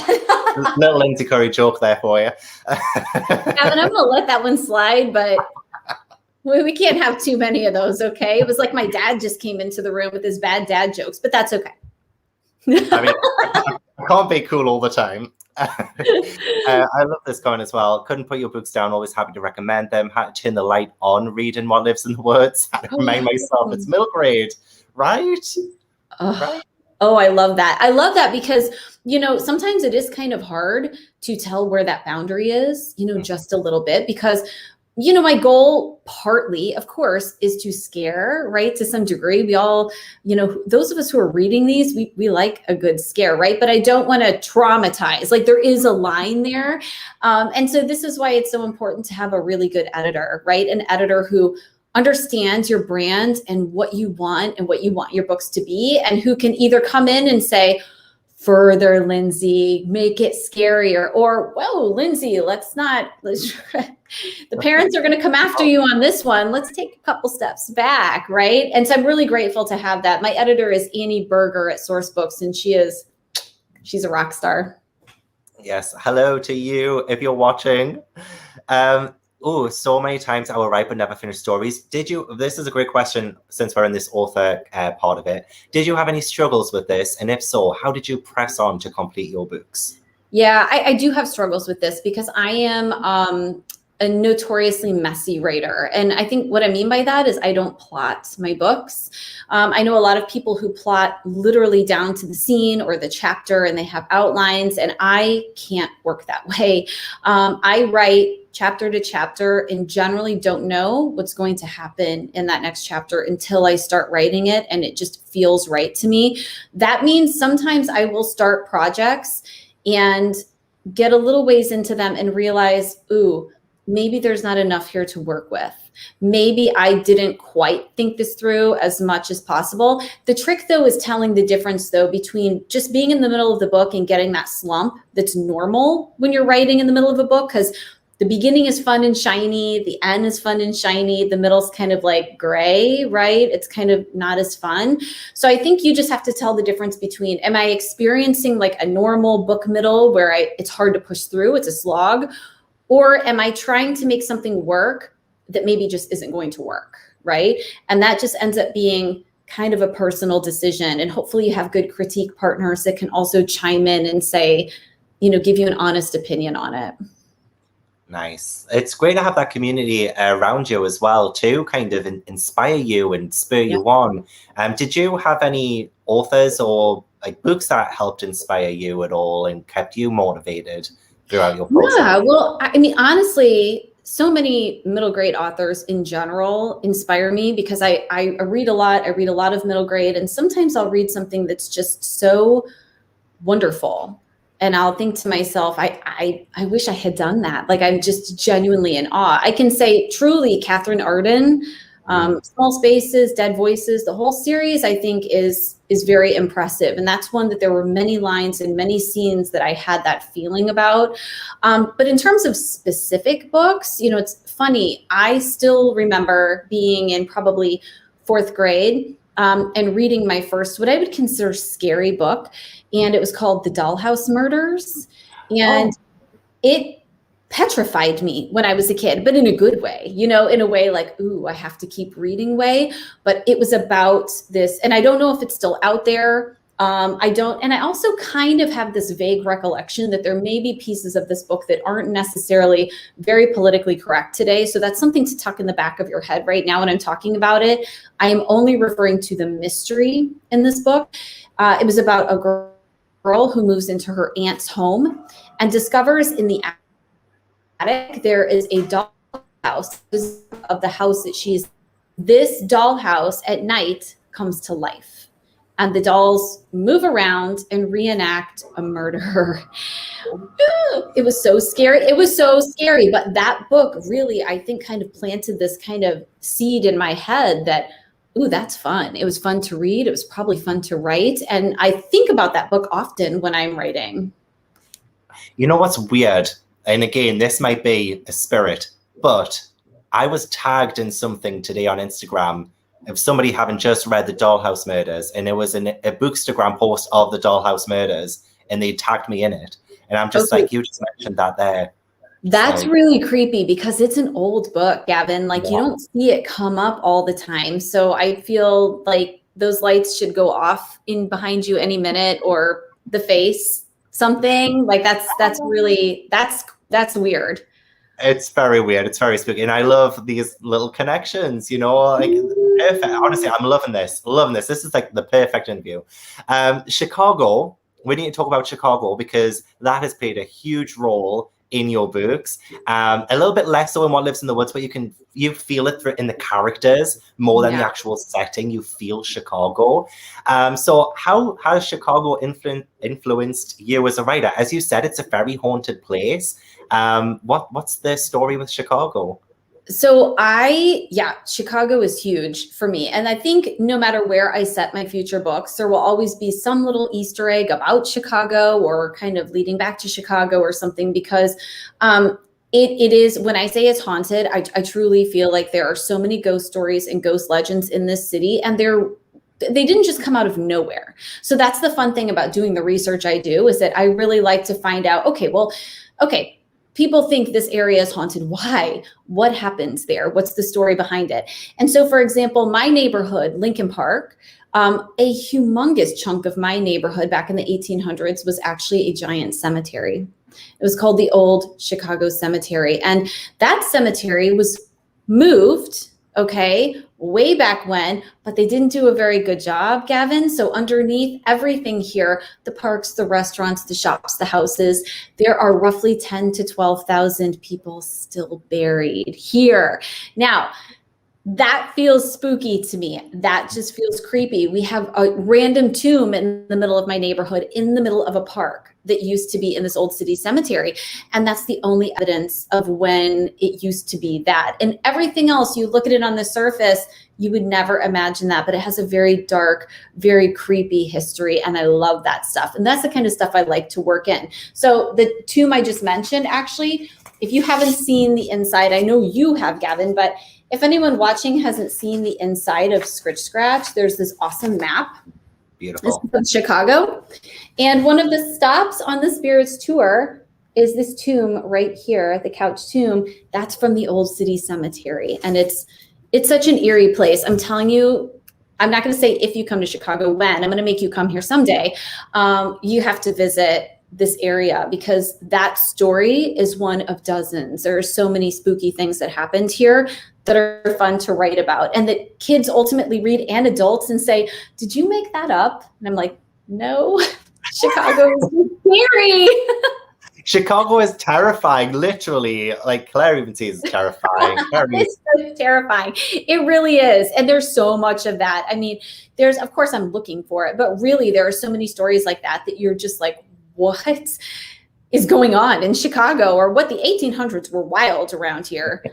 [SPEAKER 1] Little Lindsay Currie joke there for you.
[SPEAKER 2] Gavin, I'm gonna let that one slide, but we can't have too many of those, okay? It was like my dad just came into the room with his bad dad jokes, but that's okay.
[SPEAKER 1] I mean, I can't be cool all the time. I love this comment as well. Couldn't put your books down, always happy to recommend them. Had to turn the light on, reading What Lives in the Woods. Had to remind myself it's middle grade. Right?
[SPEAKER 2] Right? Oh, I love that. I love that because, sometimes it is kind of hard to tell where that boundary is, just a little bit, because, my goal partly, of course, is to scare, right? To some degree, we all, those of us who are reading these, we like a good scare, right? But I don't want to traumatize. Like, there is a line there. And so this is why it's so important to have a really good editor, right? An editor who understands your brand and what you want your books to be, and who can either come in and say, further, Lindsay, make it scarier, or, whoa, Lindsay, the parents are going to come after you on this one. Let's take a couple steps back, right? And so I'm really grateful to have that. My editor is Annie Berger at Source Books, and she's a rock star.
[SPEAKER 1] Yes. Hello to you if you're watching. Oh, so many times I will write but never finish stories. This is a great question since we're in this author part of it. Did you have any struggles with this? And if so, how did you press on to complete your books?
[SPEAKER 2] Yeah, I do have struggles with this because I am a notoriously messy writer. And I think what I mean by that is I don't plot my books. I know a lot of people who plot literally down to the scene or the chapter, and they have outlines, and I can't work that way. I write chapter to chapter and generally don't know what's going to happen in that next chapter until I start writing it and it just feels right to me. That means sometimes I will start projects and get a little ways into them and realize, ooh, maybe there's not enough here to work with. Maybe I didn't quite think this through as much as possible. The trick, though, is telling the difference, though, between just being in the middle of the book and getting that slump that's normal when you're writing in the middle of a book, because the beginning is fun and shiny, the end is fun and shiny, the middle's kind of like gray, right? It's kind of not as fun. So I think you just have to tell the difference between, am I experiencing like a normal book middle where it's hard to push through, it's a slog, or am I trying to make something work that maybe just isn't going to work? right? And that just ends up being kind of a personal decision. And hopefully you have good critique partners that can also chime in and say, give you an honest opinion on it.
[SPEAKER 1] Nice. It's great to have that community around you as well, to kind of inspire you and spur you on. Did you have any authors or like books that helped inspire you at all and kept you motivated throughout your process?
[SPEAKER 2] Yeah, well, I mean, honestly, so many middle grade authors in general inspire me because I read a lot. I read a lot of middle grade, and sometimes I'll read something that's just so wonderful. And I'll think to myself, I wish I had done that. Like, I'm just genuinely in awe. I can say truly, Catherine Arden, Small Spaces, Dead Voices, the whole series, I think is very impressive. And that's one that there were many lines and many scenes that I had that feeling about. But in terms of specific books, it's funny. I still remember being in probably 4th grade and reading my first, what I would consider scary book. And it was called The Dollhouse Murders. And it petrified me when I was a kid, but in a good way, in a way like, ooh, I have to keep reading way. But it was about this, and I don't know if it's still out there. And I also kind of have this vague recollection that there may be pieces of this book that aren't necessarily very politically correct today. So that's something to tuck in the back of your head right now when I'm talking about it. I am only referring to the mystery in this book. It was about a girl who moves into her aunt's home and discovers in the attic there is a dollhouse of the house that she's. This dollhouse at night comes to life, and the dolls move around and reenact a murder. It was so scary. It was so scary. But that book really, I think, kind of planted this kind of seed in my head that, ooh, that's fun. It was fun to read. It was probably fun to write. And I think about that book often when I'm writing.
[SPEAKER 1] You know what's weird? And again, this might be a spirit, but I was tagged in something today on Instagram of somebody having just read The Dollhouse Murders, and it was a Bookstagram post of The Dollhouse Murders, and they tagged me in it. And I'm just like, you just mentioned that there.
[SPEAKER 2] That's really creepy because it's an old book, Gavin. Like, you don't see it come up all the time. So I feel like those lights should go off in behind you any minute, or the face, something like that's really, that's weird.
[SPEAKER 1] It's very weird. It's very spooky. And I love these little connections, like perfect. Honestly, I'm loving this. This is like the perfect interview. Chicago, we need to talk about Chicago because that has played a huge role in your books. A little bit less so in What Lives in the Woods, but you feel it in the characters more than the actual setting. You feel Chicago. So how has Chicago influenced you as a writer? As you said, it's a very haunted place. What's the story with Chicago?
[SPEAKER 2] So Chicago is huge for me. And I think no matter where I set my future books, there will always be some little Easter egg about Chicago or kind of leading back to Chicago or something, because it is, when I say it's haunted, I truly feel like there are so many ghost stories and ghost legends in this city, and they didn't just come out of nowhere. So that's the fun thing about doing the research I do, is that I really like to find out, okay, people think this area is haunted. Why? What happens there? What's the story behind it? And so, for example, my neighborhood, Lincoln Park, a humongous chunk of my neighborhood back in the 1800s was actually a giant cemetery. It was called the Old Chicago Cemetery. And that cemetery was moved, way back when, but they didn't do a very good job, Gavin. So underneath everything here, the parks, the restaurants, the shops, the houses, there are roughly 10 to 12,000 people still buried here. Now, that feels spooky to me. That just feels creepy. We have a random tomb in the middle of my neighborhood, in the middle of a park that used to be in this old city cemetery. And that's the only evidence of when it used to be that. And everything else, you look at it on the surface, you would never imagine that, but it has a very dark, very creepy history. And I love that stuff. And that's the kind of stuff I like to work in. So the tomb I just mentioned, actually, if you haven't seen the inside, I know you have, Gavin, but if anyone watching hasn't seen the inside of Scritch Scratch, there's this awesome map.
[SPEAKER 1] Beautiful.
[SPEAKER 2] This is Chicago. And one of the stops on the Spirits Tour is this tomb right here, the couch tomb. That's from the Old City Cemetery. And it's it's such an eerie place. I'm telling you, I'm not going to say if you come to Chicago when, I'm going to make you come here someday. You have to visit this area because that story is one of dozens. There are so many spooky things that happened here that are fun to write about and that kids ultimately read, and adults, and say, did you make that up? And I'm like, no, Chicago is scary.
[SPEAKER 1] Chicago is terrifying, literally. Like Claire even sees it's terrifying.
[SPEAKER 2] It's so terrifying. It really is. And there's so much of that. I mean, there's, of course, I'm looking for it, but really there are so many stories like that that you're just like, what is going on in Chicago? Or what, the 1800s were wild around here.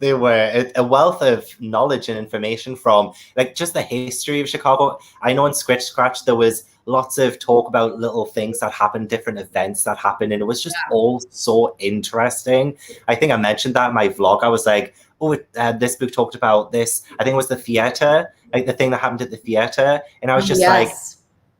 [SPEAKER 1] They were a wealth of knowledge and information from like just the history of Chicago. I know in Scritch Scratch there was lots of talk about little things that happened, different events that happened, and it was just all so interesting. I think I mentioned that in my vlog. I was like, oh, this book talked about this. I think it was the theater, like the thing that happened at the theater, and I was just like,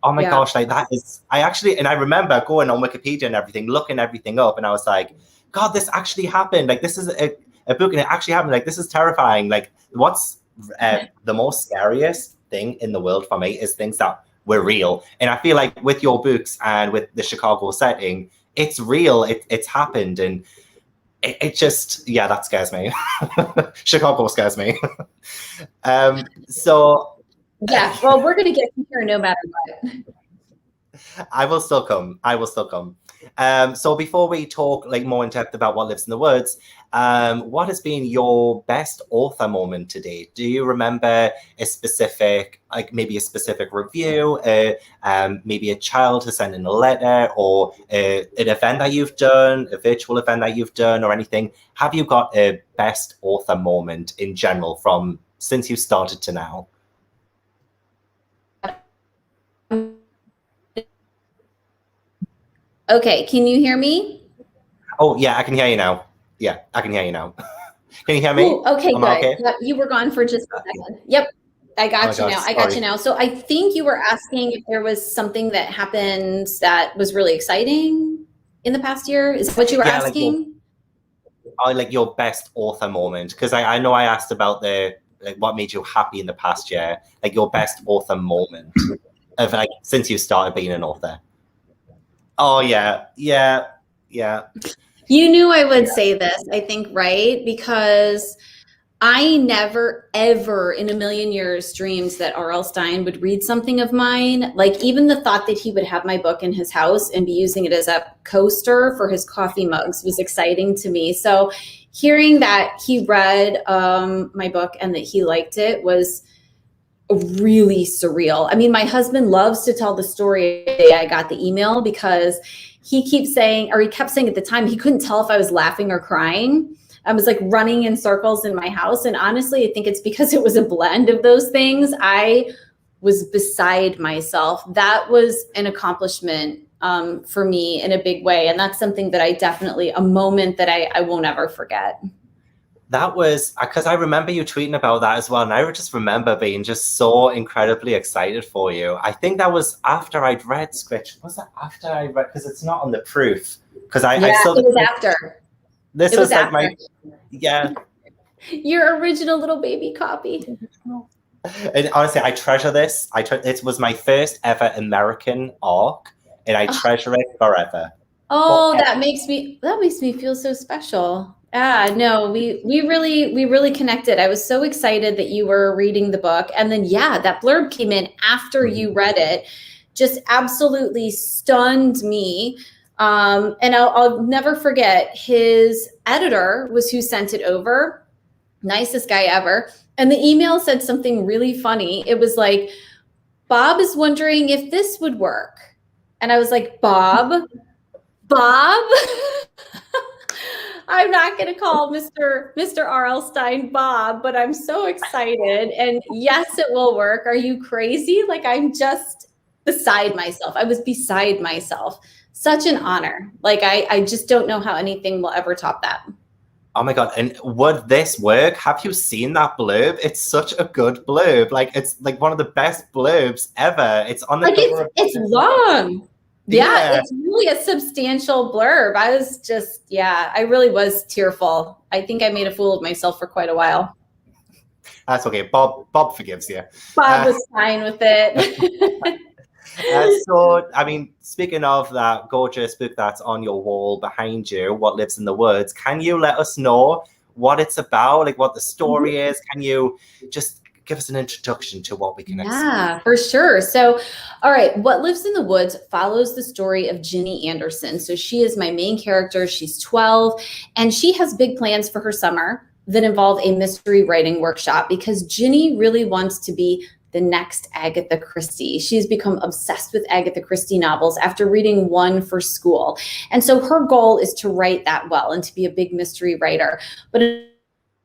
[SPEAKER 1] oh my gosh, like that is, and I remember going on Wikipedia and everything, looking everything up, and I was like, God, this actually happened. Like this is a book and it actually happened. Like this is terrifying. Like what's the most scariest thing in the world for me is things that were real. And I feel like with your books and with the Chicago setting, it's real. It's happened, and it just, yeah, that scares me. Chicago scares me. So
[SPEAKER 2] yeah, well, we're gonna get here no matter what.
[SPEAKER 1] I will still come. So before we talk like more in depth about what lives in the woods, what has been your best author moment to date? Do you remember a specific, like maybe a specific review, maybe a child has sent in a letter, or an event that you've done, a virtual event that you've done, or anything? Have you got a best author moment in general from since you started to now?
[SPEAKER 2] Okay, can you hear me?
[SPEAKER 1] Oh, yeah, I can hear you now. Yeah, I can hear you now. Can you hear me?
[SPEAKER 2] Ooh, okay,
[SPEAKER 1] Am
[SPEAKER 2] good.
[SPEAKER 1] I okay?
[SPEAKER 2] You were gone for just a second. Yep, I got you now. I got you now. So I think you were asking if there was something that happened that was really exciting in the past year. Is that what you were asking?
[SPEAKER 1] Like your best author moment, because I know I asked about what made you happy in the past year, like your best author moment of like since you started being an author. Oh yeah.
[SPEAKER 2] You knew I would say this, I think, right? Because I never, ever in a million years dreamed that R.L. Stine would read something of mine. Like even the thought that he would have my book in his house and be using it as a coaster for his coffee mugs was exciting to me. So hearing that he read my book and that he liked it was really surreal. I mean, my husband loves to tell the story the day I got the email because he kept saying at the time, he couldn't tell if I was laughing or crying. I was like running in circles in my house. And honestly, I think it's because it was a blend of those things. I was beside myself. That was an accomplishment for me in a big way. And that's something that a moment that I won't ever forget.
[SPEAKER 1] That was because I remember you tweeting about that as well. And I just remember being just so incredibly excited for you. I think that was after I'd read Scritch. Was that after I read? Because it's not on the proof. Because it
[SPEAKER 2] was after.
[SPEAKER 1] This was like my,
[SPEAKER 2] your original little baby copy.
[SPEAKER 1] And honestly, I treasure this. It was my first ever American ARC, and I treasure it forever.
[SPEAKER 2] Oh, forever. that makes me feel so special. No, we really connected. I was so excited that you were reading the book. And then, that blurb came in after you read it, just absolutely stunned me. And I'll never forget, his editor was who sent it over. Nicest guy ever. And the email said something really funny. It was like, Bob is wondering if this would work. And I was like, Bob? I'm not going to call Mr. R.L. Stine Bob, but I'm so excited. And yes, it will work. Are you crazy? Like, I'm just beside myself. I was beside myself. Such an honor. Like, I just don't know how anything will ever top that.
[SPEAKER 1] Oh my God. And would this work? Have you seen that blurb? It's such a good blurb. Like, it's like one of the best blurbs ever. It's on the cover.
[SPEAKER 2] It's long. Yeah, it's really a substantial blurb. I was just, I really was tearful. I think I made a fool of myself for quite a while.
[SPEAKER 1] That's okay. Bob forgives you.
[SPEAKER 2] Bob was fine with it.
[SPEAKER 1] So, I mean, speaking of that gorgeous book that's on your wall behind you, What Lives in the Woods, can you let us know what it's about, like what the story is? Can you just give us an introduction to what we can expect?
[SPEAKER 2] Yeah, for sure. So, all right, What Lives in the Woods follows the story of Ginny Anderson. So she is my main character. She's 12, and she has big plans for her summer that involve a mystery writing workshop because Ginny really wants to be the next Agatha Christie. She's become obsessed with Agatha Christie novels after reading one for school. And so her goal is to write that well and to be a big mystery writer. But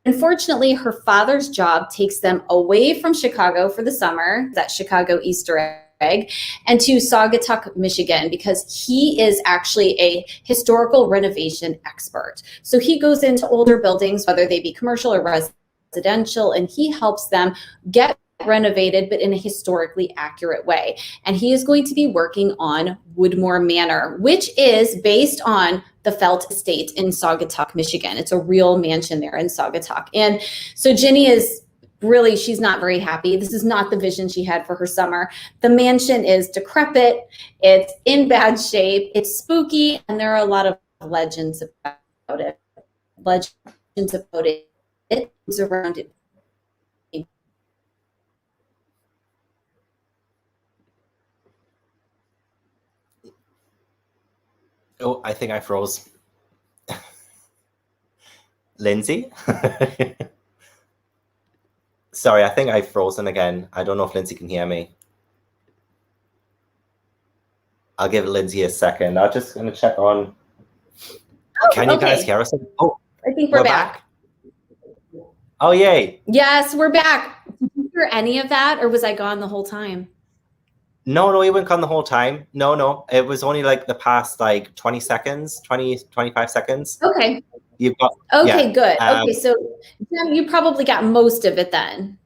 [SPEAKER 2] unfortunately, her father's job takes them away from Chicago for the summer, that Chicago Easter egg, and to Saugatuck, Michigan, because he is actually a historical renovation expert. So he goes into older buildings, whether they be commercial or residential, and he helps them get renovated, but in a historically accurate way. And he is going to be working on Woodmore Manor, which is based on the Felt Estate in Saugatuck, Michigan. It's a real mansion there in Saugatuck. And so Ginny is really, she's not very happy. This is not the vision she had for her summer. The mansion is decrepit. It's in bad shape. It's spooky. And there are a lot of legends about it. Legends about it. It's around it.
[SPEAKER 1] Oh, I think I froze. Lindsay? Sorry, I think I've frozen again. I don't know if Lindsay can hear me. I'll give Lindsay a second. I'm just going to check on. Can you guys hear us? Oh,
[SPEAKER 2] I think we're back.
[SPEAKER 1] Oh, yay.
[SPEAKER 2] Yes, we're back. Did you hear any of that, or was I gone the whole time?
[SPEAKER 1] No, you weren't gone the whole time. No. It was only like the past like 20 seconds, 25 seconds.
[SPEAKER 2] Okay.
[SPEAKER 1] You've got.
[SPEAKER 2] Okay,
[SPEAKER 1] yeah.
[SPEAKER 2] good. Okay, so you probably got most of it then.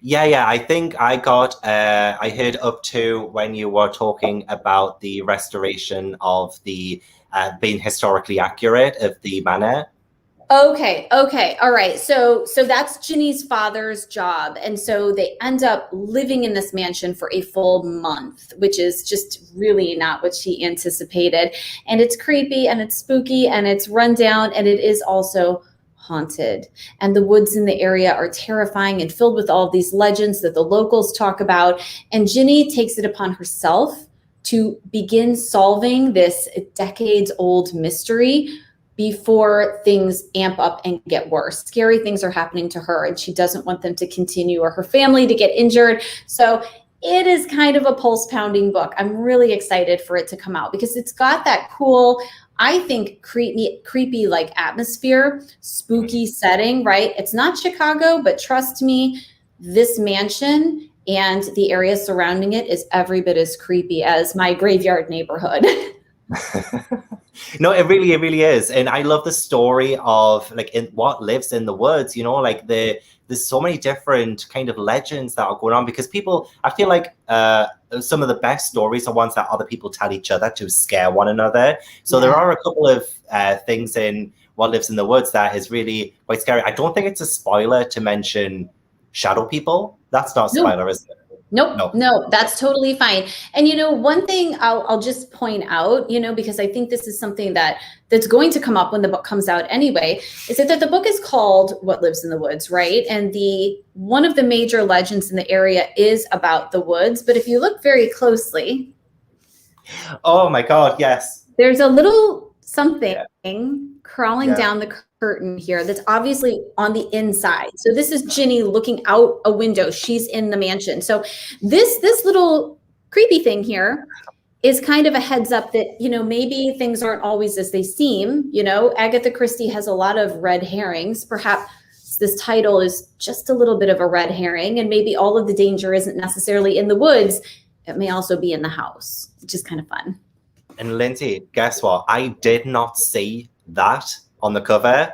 [SPEAKER 1] Yeah. I think I got, I heard up to when you were talking about the restoration of the being historically accurate of the manor.
[SPEAKER 2] Okay. All right. So that's Ginny's father's job. And so they end up living in this mansion for a full month, which is just really not what she anticipated. And it's creepy and it's spooky and it's run down and it is also haunted. And the woods in the area are terrifying and filled with all of these legends that the locals talk about. And Ginny takes it upon herself to begin solving this decades-old mystery before things amp up and get worse. Scary things are happening to her and she doesn't want them to continue or her family to get injured. So it is kind of a pulse pounding book. I'm really excited for it to come out because it's got that cool, I think, creepy like atmosphere, spooky setting, right? It's not Chicago, but trust me, this mansion and the area surrounding it is every bit as creepy as my graveyard neighborhood.
[SPEAKER 1] No, it really is. And I love the story of like what lives in the woods, you know, like there's so many different kind of legends that are going on because people, I feel like some of the best stories are ones that other people tell each other to scare one another. So there are a couple of things in What Lives in the Woods that is really quite scary. I don't think it's a spoiler to mention shadow people. That's not a spoiler, is it?
[SPEAKER 2] Nope, that's totally fine. And, one thing I'll just point out, because I think this is something that's going to come up when the book comes out anyway, is that the book is called What Lives in the Woods, right? And one of the major legends in the area is about the woods. But if you look very closely.
[SPEAKER 1] Oh my God, yes.
[SPEAKER 2] There's a little something crawling down the curtain here that's obviously on the inside. So this is Ginny looking out a window. She's in the mansion. So this little creepy thing here is kind of a heads up that, maybe things aren't always as they seem. Agatha Christie has a lot of red herrings. Perhaps this title is just a little bit of a red herring, and maybe all of the danger isn't necessarily in the woods. It may also be in the house, which is kind of fun.
[SPEAKER 1] And Lindsay, guess what? I did not see that on the cover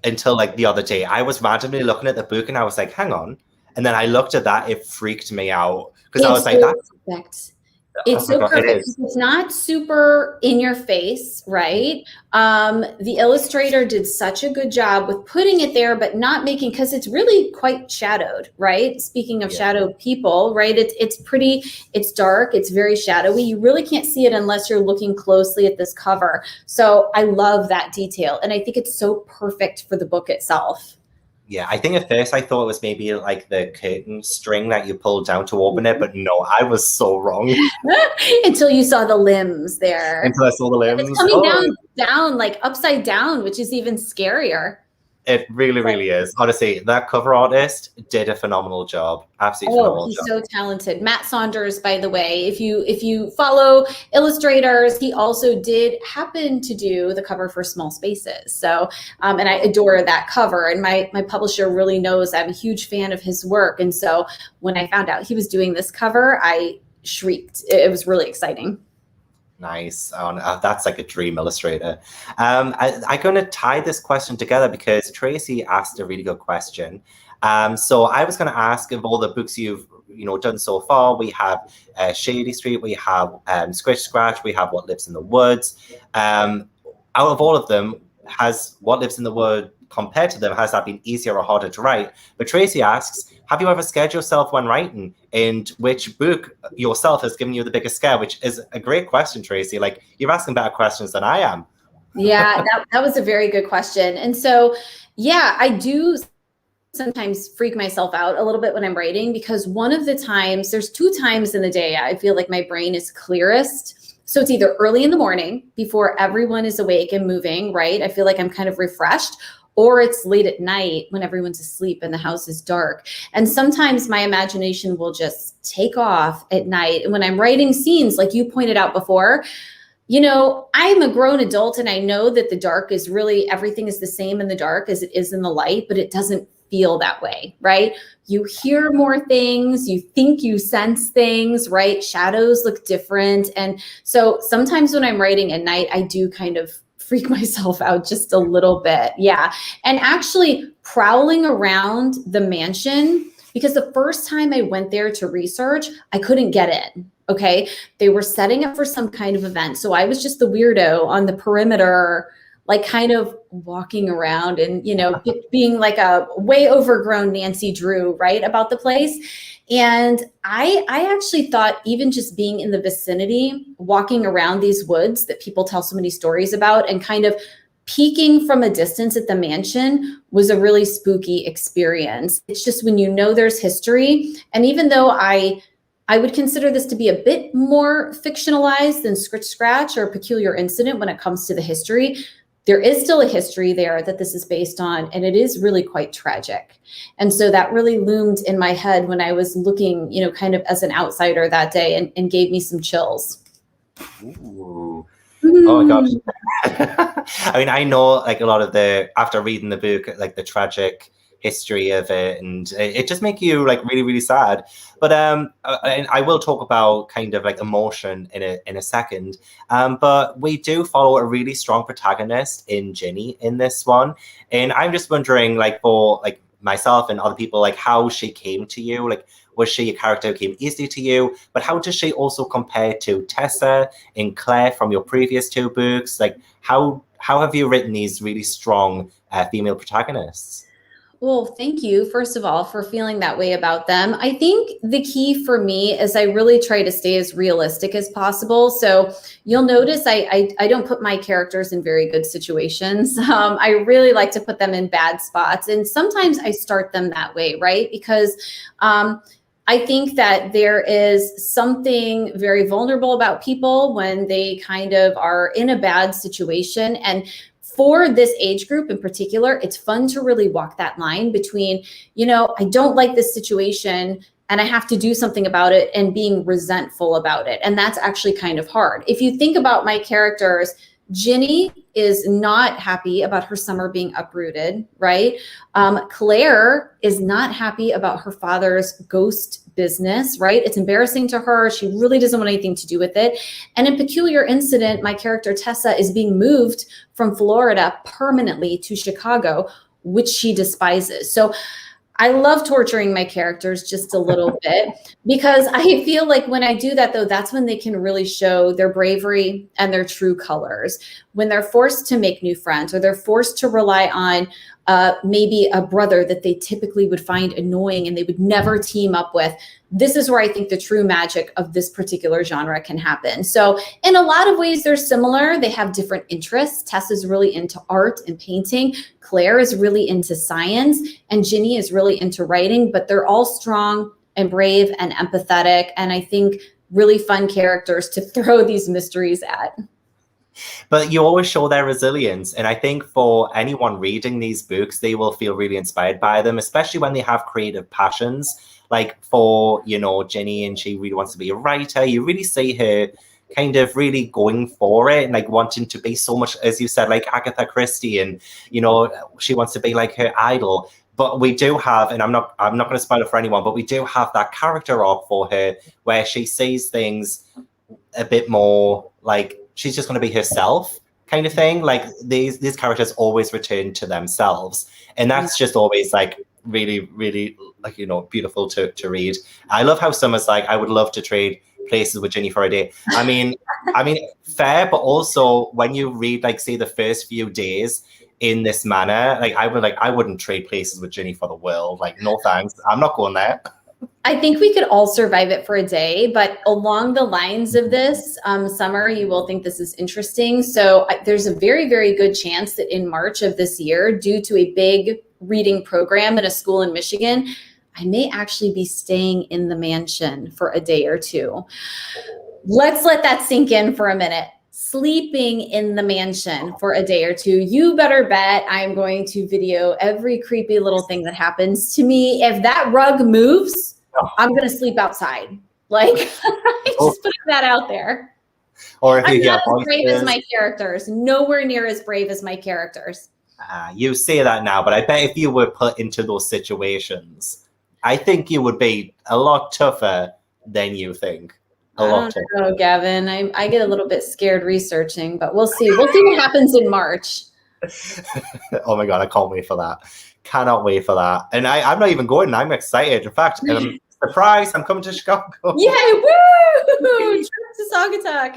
[SPEAKER 1] until like the other day. I was randomly looking at the book and I was like, hang on. And then I looked at that, it freaked me out. Because I was like,
[SPEAKER 2] It's
[SPEAKER 1] Oh my
[SPEAKER 2] so
[SPEAKER 1] God, it
[SPEAKER 2] perfect.
[SPEAKER 1] is.
[SPEAKER 2] It's not super in your face, right? The illustrator did such a good job with putting it there, but not making, because it's really quite shadowed, right? Speaking of
[SPEAKER 1] Yeah.
[SPEAKER 2] shadowed people, right? It's pretty, it's dark, it's very shadowy. You really can't see it unless you're looking closely at this cover. So I love that detail. And I think it's so perfect for the book itself.
[SPEAKER 1] Yeah, I think at first I thought it was maybe like the curtain string that you pulled down to open it, but no, I was so wrong
[SPEAKER 2] Until you saw the limbs there.
[SPEAKER 1] until I saw the
[SPEAKER 2] And it's
[SPEAKER 1] limbs.
[SPEAKER 2] coming
[SPEAKER 1] Oh,
[SPEAKER 2] down, like upside down, which is even scarier.
[SPEAKER 1] it really,
[SPEAKER 2] Like,
[SPEAKER 1] really is. Honestly, that cover artist did a phenomenal job. Absolutely
[SPEAKER 2] oh,
[SPEAKER 1] phenomenal
[SPEAKER 2] he's
[SPEAKER 1] job.
[SPEAKER 2] so talented. Matt Saunders, by the way, if you follow illustrators, he also did happen to do the cover for Small Spaces. So, and I adore that cover. And my publisher really knows I'm a huge fan of his work. And so when I found out he was doing this cover, I shrieked. It was really exciting.
[SPEAKER 1] Nice. That's like a dream illustrator. I'm going to tie this question together because Tracy asked a really good question. So I was going to ask, of all the books you've done so far, we have Shady Street, we have Scritch Scratch, we have What Lives in the Woods. Out of all of them, has What Lives in the Wood compared to them, has that been easier or harder to write? But Tracy asks, have you ever scared yourself when writing? And which book yourself has given you the biggest scare? Which is a great question, Tracy. Like, you're asking better questions than I am.
[SPEAKER 2] Yeah, that was a very good question. And so, yeah, I do sometimes freak myself out a little bit when I'm writing, because one of the times, there's 2 times in the day I feel like my brain is clearest. So it's either early in the morning before everyone is awake and moving, right? I feel like I'm kind of refreshed, or it's late at night when everyone's asleep and the house is dark. And sometimes my imagination will just take off at night. And when I'm writing scenes, like you pointed out before, I'm a grown adult and I know that the dark is really, everything is the same in the dark as it is in the light, but it doesn't feel that way, right? You hear more things, you think you sense things, right? Shadows look different. And so sometimes when I'm writing at night, I do kind of freak myself out just a little bit. Yeah. And actually prowling around the mansion, because the first time I went there to research, I couldn't get in. Okay. They were setting up for some kind of event. So I was just the weirdo on the perimeter, like kind of walking around and, being like a way overgrown Nancy Drew, right, about the place. And I actually thought even just being in the vicinity, walking around these woods that people tell so many stories about and kind of peeking from a distance at the mansion was a really spooky experience. It's just when there's history. And even though I would consider this to be a bit more fictionalized than Scritch Scratch or Peculiar Incident when it comes to the history, there is still a history there that this is based on, and it is really quite tragic. And so that really loomed in my head when I was looking, kind of as an outsider that day, and gave me some chills.
[SPEAKER 1] Ooh. Oh my gosh. I mean, I know like a lot of after reading the book, like the tragic history of it, and it just make you like really, really sad. But and I will talk about kind of like emotion in a second. But we do follow a really strong protagonist in Ginny in this one. And I'm just wondering, like, for like myself and other people, like how she came to you. Like, was she a character who came easily to you? But how does she also compare to Tessa and Claire from your previous 2 books? Like, how have you written these really strong female protagonists?
[SPEAKER 2] Well, thank you, first of all, for feeling that way about them. I think the key for me is I really try to stay as realistic as possible. So you'll notice I don't put my characters in very good situations. I really like to put them in bad spots. And sometimes I start them that way, right? Because I think that there is something very vulnerable about people when they kind of are in a bad situation. And for this age group in particular, it's fun to really walk that line between, I don't like this situation and I have to do something about it, and being resentful about it. And that's actually kind of hard. If you think about my characters, Ginny is not happy about her summer being uprooted, right? Claire is not happy about her father's ghost business, right? It's embarrassing to her. She really doesn't want anything to do with it. And in Peculiar Incident, my character Tessa is being moved from Florida permanently to Chicago, which she despises. So I love torturing my characters just a little bit, because I feel like when I do that, though, that's when they can really show their bravery and their true colors. When they're forced to make new friends, or they're forced to rely on maybe a brother that they typically would find annoying and they would never team up with. This is where I think the true magic of this particular genre can happen. So in a lot of ways, they're similar. They have different interests. Tess is really into art and painting. Claire is really into science, and Ginny is really into writing, but they're all strong and brave and empathetic. And I think really fun characters to throw these mysteries at.
[SPEAKER 1] But you always show their resilience. And I think for anyone reading these books, they will feel really inspired by them, especially when they have creative passions. Like for, you know, Ginny, and she really wants to be a writer. You really see her kind of really going for it and like wanting to be so much, as you said, like Agatha Christie, and, you know, she wants to be like her idol. But we do have, and I'm not going to spoil it for anyone, but we do have that character arc for her where she sees things a bit more like she's just going to be herself kind of thing. Like these characters always return to themselves. And that's just always like really, really, like, you know, beautiful to read. I love how Summer's like, I would love to trade places with Ginny for a day. I mean, fair, but also when you read, like, say the first few days in this manner, like I wouldn't trade places with Ginny for the world. Like, no thanks. I'm not going there.
[SPEAKER 2] I think we could all survive it for a day, but along the lines of this, Summer, you will think this is interesting. So there's a very, very good chance that in March of this year, due to a big reading program at a school in Michigan, I may actually be staying in the mansion for a day or two. Let's let that sink in for a minute. Sleeping in the mansion for a day or two. You better bet I'm going to video every creepy little thing that happens to me. If that rug moves, I'm going to sleep outside. Like, just putting that out there.
[SPEAKER 1] Or if
[SPEAKER 2] I'm
[SPEAKER 1] you
[SPEAKER 2] not
[SPEAKER 1] get
[SPEAKER 2] as brave as my characters. Nowhere near as brave as my characters.
[SPEAKER 1] You say that now, but I bet if you were put into those situations, I think you would be a lot tougher than you think.
[SPEAKER 2] I don't know, Gavin. I get a little bit scared researching, but we'll see. We'll see what happens in March.
[SPEAKER 1] Oh my God, I can't wait for that. Cannot wait for that. And I'm not even going. I'm excited. In fact, surprise, I'm coming to Chicago.
[SPEAKER 2] Yay, woo! Trip to Saugatuck.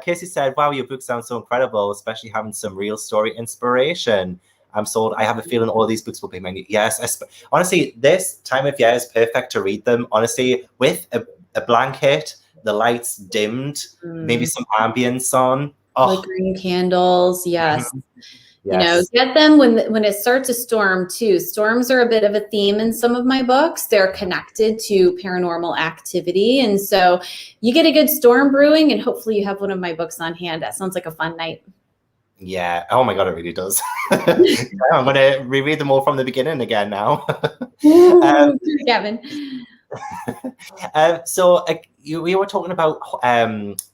[SPEAKER 1] Casey said, wow, your book sounds so incredible, especially having some real story inspiration. I'm sold. I have a feeling all of these books will be many. Yes, honestly, this time of year is perfect to read them. Honestly, with a blanket, the lights dimmed, maybe some ambience on.
[SPEAKER 2] Like green candles, yes.
[SPEAKER 1] Yes.
[SPEAKER 2] You know, get them when it starts to storm too. Storms are a bit of a theme in some of my books. They're connected to paranormal activity. And so you get a good storm brewing, and hopefully you have one of my books on hand. That sounds like a fun night.
[SPEAKER 1] Yeah. Oh my God, it really does. I'm going to reread them all from the beginning again now.
[SPEAKER 2] Gavin.
[SPEAKER 1] So we were talking about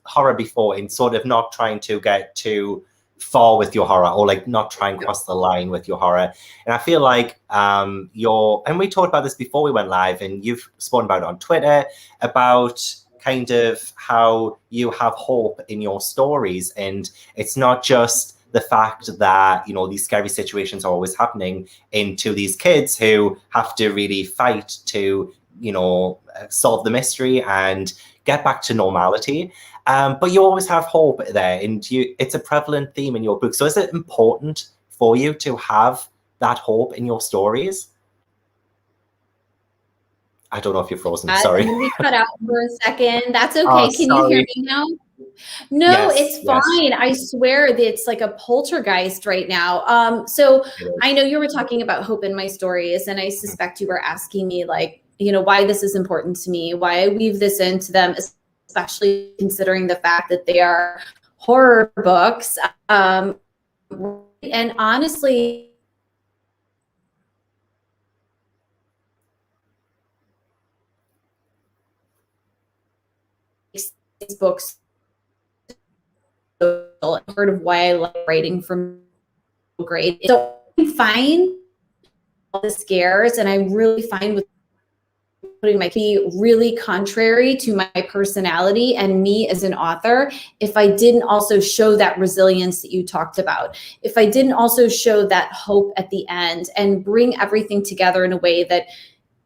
[SPEAKER 1] horror before, and sort of not trying to get too far with your horror, or like not try and cross the line with your horror. And I feel like and we talked about this before we went live, and you've spoken about it on Twitter about kind of how you have hope in your stories, and it's not just the fact that, you know, these scary situations are always happening into these kids who have to really fight to, you know, solve the mystery and get back to normality. But you always have hope there, and it's a prevalent theme in your book. So is it important for you to have that hope in your stories? I don't know if you're frozen. Sorry.
[SPEAKER 2] We cut out for a second. That's okay. Can you hear me now? No, yes, it's fine. Yes. I swear that it's like a poltergeist right now. So I know you were talking about hope in my stories, and I suspect you were asking me, like, you know, why this is important to me, why I weave this into them, especially considering the fact that they are horror books. And honestly, these books, part of why I like writing from grade. So I find all the scares, and I really find with putting my be really contrary to my personality and me as an author if I didn't also show that resilience that you talked about, if I didn't also show that hope at the end and bring everything together in a way that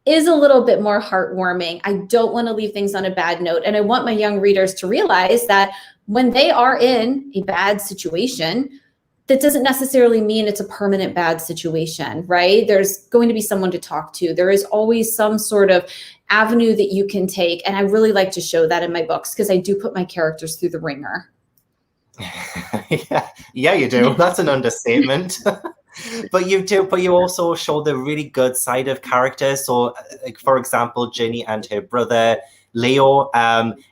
[SPEAKER 2] is a little bit more heartwarming. I don't want to leave things on a bad note. And I want my young readers to realize that when they are in a bad situation, that doesn't necessarily mean it's a permanent bad situation, right? There's going to be someone to talk to. There is always some sort of avenue that you can take. And I really like to show that in my books because I do put my characters through the ringer.
[SPEAKER 1] Yeah, you do. That's an understatement. But you also show the really good side of characters. So, like, for example, Ginny and her brother Leo,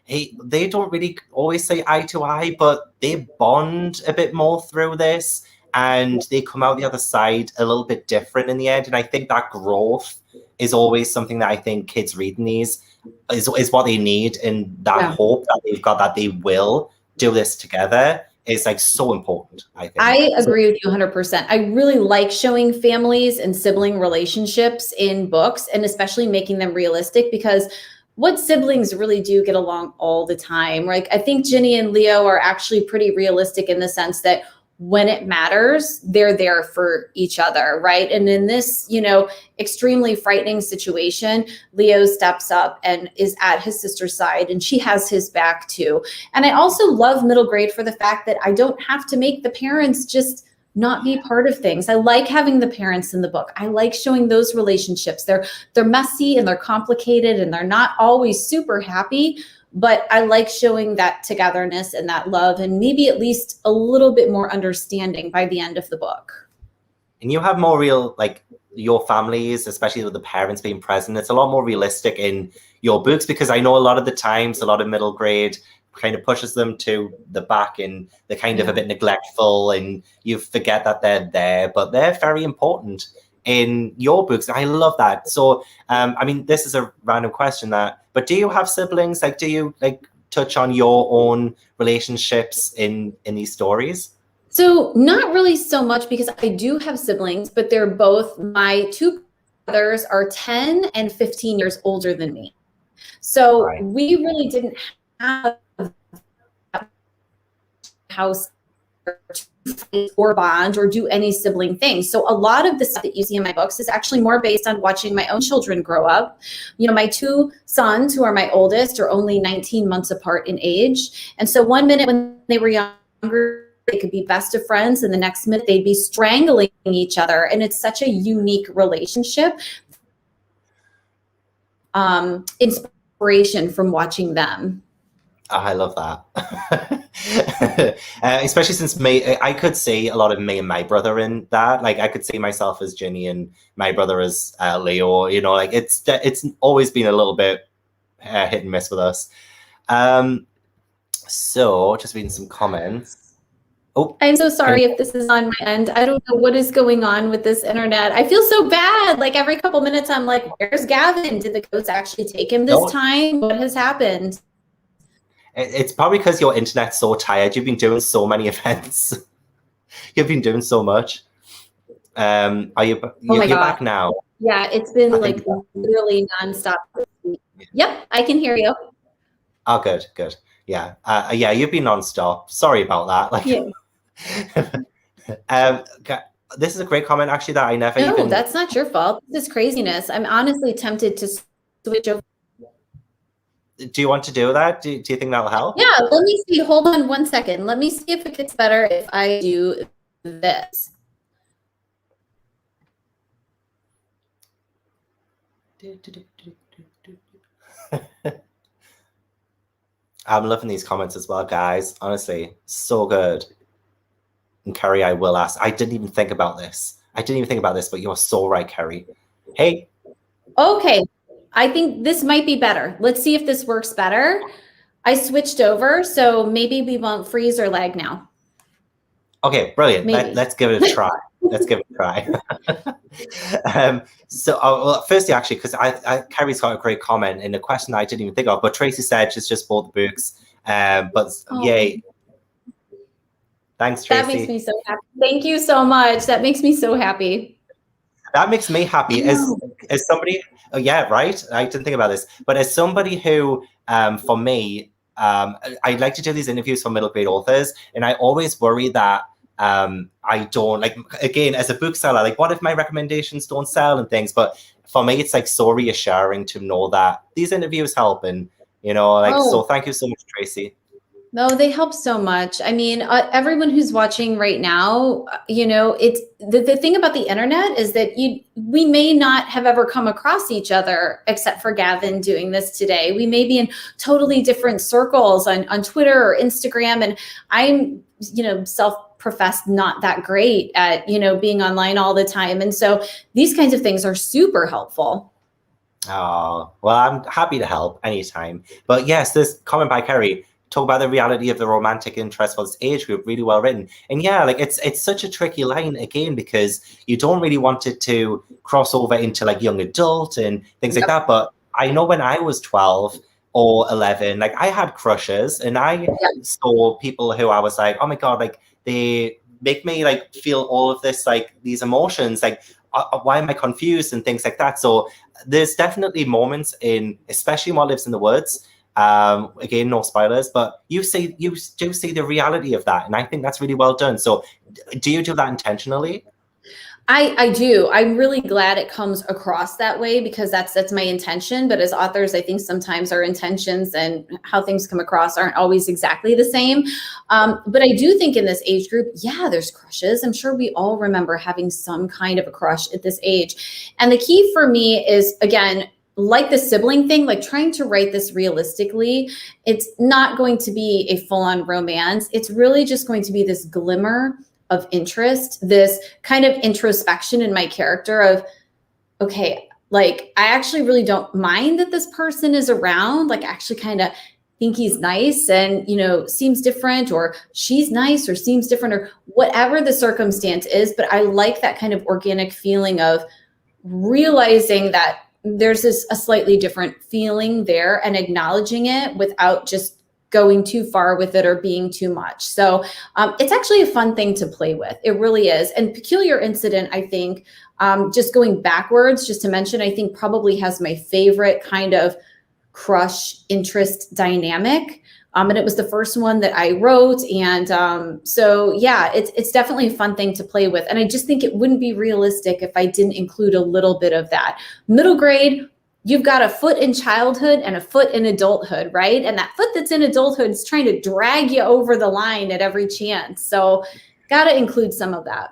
[SPEAKER 1] they don't really always say eye to eye, but they bond a bit more through this, and they come out the other side a little bit different in the end. And I think that growth is always something that I think kids reading these is what they need, and that hope that they've got that they will do this together is like so important, I think.
[SPEAKER 2] I agree with you 100%. I really like showing families and sibling relationships in books, and especially making them realistic, because what siblings really do get along all the time. Like, I think Ginny and Leo are actually pretty realistic in the sense that when it matters, they're there for each other, right? And in this, extremely frightening situation, Leo steps up and is at his sister's side, and she has his back too. And I also love middle grade for the fact that I don't have to make the parents just not be part of things. I like having the parents in the book. I like showing those relationships. They're messy and they're complicated and they're not always super happy, but I like showing that togetherness and that love, and maybe at least a little bit more understanding by the end of the book.
[SPEAKER 1] And you have more real, like, your families, especially with the parents being present, it's a lot more realistic in your books, because I know a lot of the times, a lot of middle grade kind of pushes them to the back and they're kind of a bit neglectful, and you forget that they're there, but they're very important in your books. I love that. So, I mean, this is a random question, but do you have siblings? Like, do you touch on your own relationships in these stories?
[SPEAKER 2] So not really so much, because I do have siblings, but they're both, my two brothers are 10 and 15 years older than me. So we really didn't have house or bond or do any sibling things. So a lot of the stuff that you see in my books is actually more based on watching my own children grow up. My two sons, who are my oldest, are only 19 months apart in age. And so one minute when they were younger, they could be best of friends, and the next minute they'd be strangling each other. And it's such a unique relationship. Inspiration from watching them.
[SPEAKER 1] I love that. Especially since I could see a lot of me and my brother in that. Like, I could see myself as Ginny and my brother as Leo. Like, it's always been a little bit hit and miss with us. So just reading some comments. Oh,
[SPEAKER 2] I'm so sorry if this is on my end. I don't know what is going on with this internet. I feel so bad. Like, every couple minutes I'm like, where's Gavin? Did the ghost actually take him this time? What has happened?
[SPEAKER 1] It's probably because your internet's so tired. You've been doing so many events. You've been doing so much. Are you? You're back now?
[SPEAKER 2] Yeah, it's been literally nonstop. Yep, I can hear you.
[SPEAKER 1] Oh, good. Yeah, you've been nonstop. Sorry about that. This is a great comment, actually, that I never even...
[SPEAKER 2] No, that's not your fault. This is craziness. I'm honestly tempted to switch over.
[SPEAKER 1] Do you want to do that? Do you think that'll help?
[SPEAKER 2] Yeah, let me see. Hold on one second. Let me see if it gets better if I do this.
[SPEAKER 1] I'm loving these comments as well, guys. Honestly, so good. And Currie, I will ask. I didn't even think about this. But you're so right, Currie. Hey.
[SPEAKER 2] Okay. I think this might be better. Let's see if this works better. I switched over, so maybe we won't freeze or lag now.
[SPEAKER 1] Okay, brilliant. Let's give it a try. Well, firstly, actually, because Currie's got a great comment in a question I didn't even think of, but Tracy said she's just bought the books. Yay. Thanks, Tracy.
[SPEAKER 2] That makes me so happy. Thank you so much. That makes me so happy.
[SPEAKER 1] That makes me happy as somebody. Oh, yeah, right. I didn't think about this, but as somebody who, for me, I like to do these interviews for middle grade authors, and I always worry that I don't like. Again, as a bookseller, like, what if my recommendations don't sell and things? But for me, it's like so reassuring to know that these interviews help, and like, so thank you so much, Tracy.
[SPEAKER 2] No, they help so much. I mean, everyone who's watching right now, it's the thing about the internet is that we may not have ever come across each other except for Gavin doing this today. We may be in totally different circles on Twitter or Instagram. And I'm, self-professed not that great at, being online all the time. And so these kinds of things are super helpful.
[SPEAKER 1] Oh, well, I'm happy to help anytime. But yes, this comment by Kerry, talk about the reality of the romantic interest for this age group, really well written. And yeah, like it's such a tricky line again, because you don't really want it to cross over into like young adult and things like that. But I know when I was 12 or 11, like I had crushes, and I saw people who I was like, oh my God, like they make me like feel all of this, like these emotions, like why am I confused and things like that. So there's definitely moments in, especially What Lives in the Woods, again, no spoilers, but you do see the reality of that, and I think that's really well done. So do you do that intentionally?
[SPEAKER 2] I do. I'm really glad it comes across that way, because that's my intention. But as authors, I think sometimes our intentions and how things come across aren't always exactly the same. But I do think in this age group, there's crushes. I'm sure we all remember having some kind of a crush at this age. And the key for me is, again, like the sibling thing, like trying to write this realistically. It's not going to be a full-on romance. It's really just going to be this glimmer of interest, this kind of introspection in my character of, okay, like I actually really don't mind that this person is around. Like I actually kind of think he's nice and, seems different, or she's nice or seems different, or whatever the circumstance is. But I like that kind of organic feeling of realizing that there's a slightly different feeling there, and acknowledging it without just going too far with it or being too much. So it's actually a fun thing to play with. It really is. And Peculiar Incident, I think, just going backwards, just to mention, I think probably has my favorite kind of crush interest dynamic. And it was the first one that I wrote. And so, it's definitely a fun thing to play with. And I just think it wouldn't be realistic if I didn't include a little bit of that. Middle grade, you've got a foot in childhood and a foot in adulthood, right? And that foot that's in adulthood is trying to drag you over the line at every chance. So got to include some of that.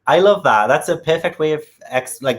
[SPEAKER 1] I love that. That's a perfect way of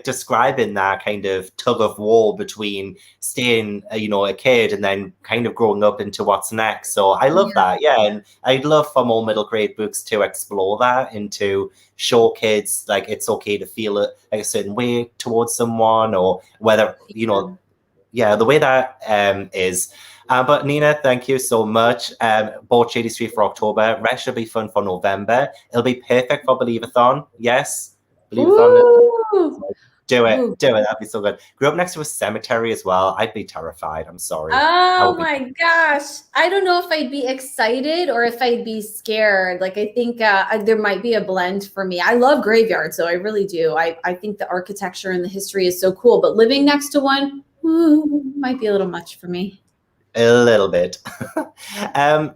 [SPEAKER 1] describing that kind of tug of war between staying, a kid and then kind of growing up into what's next. So I love that. Yeah. And I'd love for more middle grade books to explore that and to show kids like it's okay to feel it like a certain way towards someone, or whether, the way that is. But Nina, thank you so much. Bought Shady Street for October. Rest should be fun for November. It'll be perfect for Believeathon. Yes. Believeathon. Do it. That'd be so good. Grew up next to a cemetery as well. I'd be terrified. I'm sorry.
[SPEAKER 2] Oh my gosh. I don't know if I'd be excited or if I'd be scared. Like, I think there might be a blend for me. I love graveyards, so I really do. I think the architecture and the history is so cool, but living next to one might be a little much for me.
[SPEAKER 1] A little bit.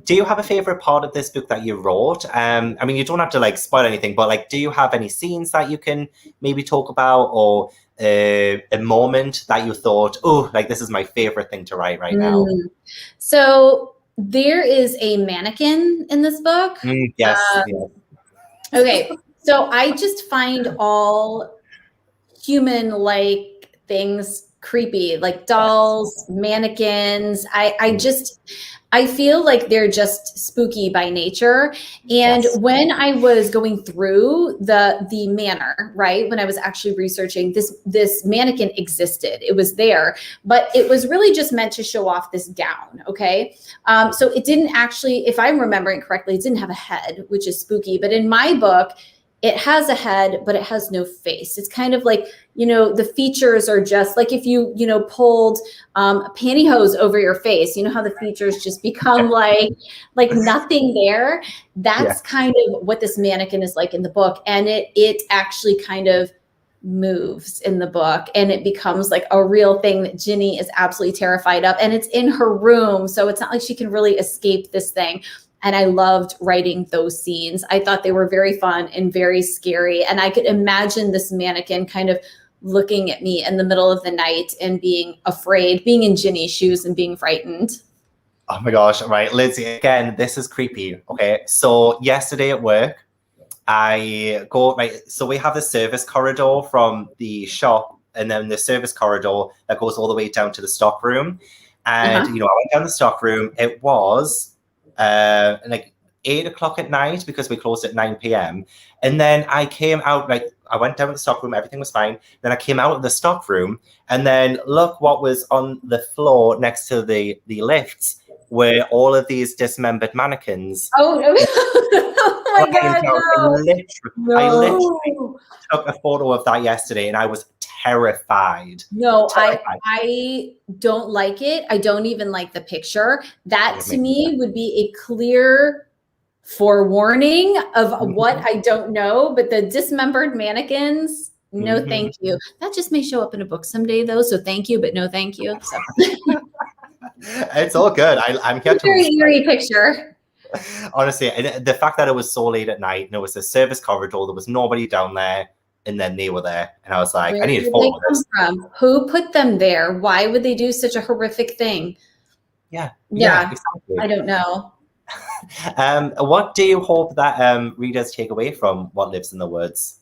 [SPEAKER 1] Do you have a favorite part of this book that you wrote? I mean, you don't have to like spoil anything, but like, do you have any scenes that you can maybe talk about, or a moment that you thought, oh, like this is my favorite thing to write right now?
[SPEAKER 2] So there is a mannequin in this book.
[SPEAKER 1] Yes.
[SPEAKER 2] Okay. So I just find all human-like things creepy, like dolls, mannequins. I feel like they're just spooky by nature. And when I was going through the manor, right, when I was actually researching, this mannequin existed. It was there, but it was really just meant to show off this gown. Okay. So it didn't actually, if I'm remembering correctly, it didn't have a head, which is spooky. But in my book, it has a head, but it has no face. It's kind of like, the features are just like if you, pulled pantyhose over your face, how the features just become like nothing there. That's kind of what this mannequin is like in the book. And it actually kind of moves in the book, and it becomes like a real thing that Ginny is absolutely terrified of, and it's in her room, so it's not like she can really escape this thing. And I loved writing those scenes. I thought they were very fun and very scary, and I could imagine this mannequin kind of looking at me in the middle of the night and being afraid, being in Ginny's shoes and being frightened.
[SPEAKER 1] Oh my gosh, right, Lindsay, again, this is creepy. Okay, so yesterday at work, I go, right, so we have the service corridor from the shop, and then the service corridor that goes all the way down to the stock room. And, you know, I went down the stock room. It was like 8 o'clock at night because we closed at 9 p.m. And then I came out, like, I went down to the stock room, everything was fine. Then I came out of the stock room, and then look what was on the floor next to the lifts were all of these dismembered mannequins.
[SPEAKER 2] Oh, no. Oh my God, no.
[SPEAKER 1] I literally took a photo of that yesterday, and I was terrified.
[SPEAKER 2] No, I don't like it. I don't even like the picture. That to me would be a clear forewarning of what I don't know, but the dismembered mannequins, no thank you. That just may show up in a book someday though, so thank you, but no thank you. So.
[SPEAKER 1] It's all good. I'm here to
[SPEAKER 2] very eerie picture.
[SPEAKER 1] Honestly, the fact that it was so late at night and it was a service corridor, there was nobody down there, and then they were there, and I was like, I need to follow this.
[SPEAKER 2] Who put them there? Why would they do such a horrific thing?
[SPEAKER 1] Yeah,
[SPEAKER 2] exactly. I don't know.
[SPEAKER 1] What do you hope that readers take away from What Lives in the Woods?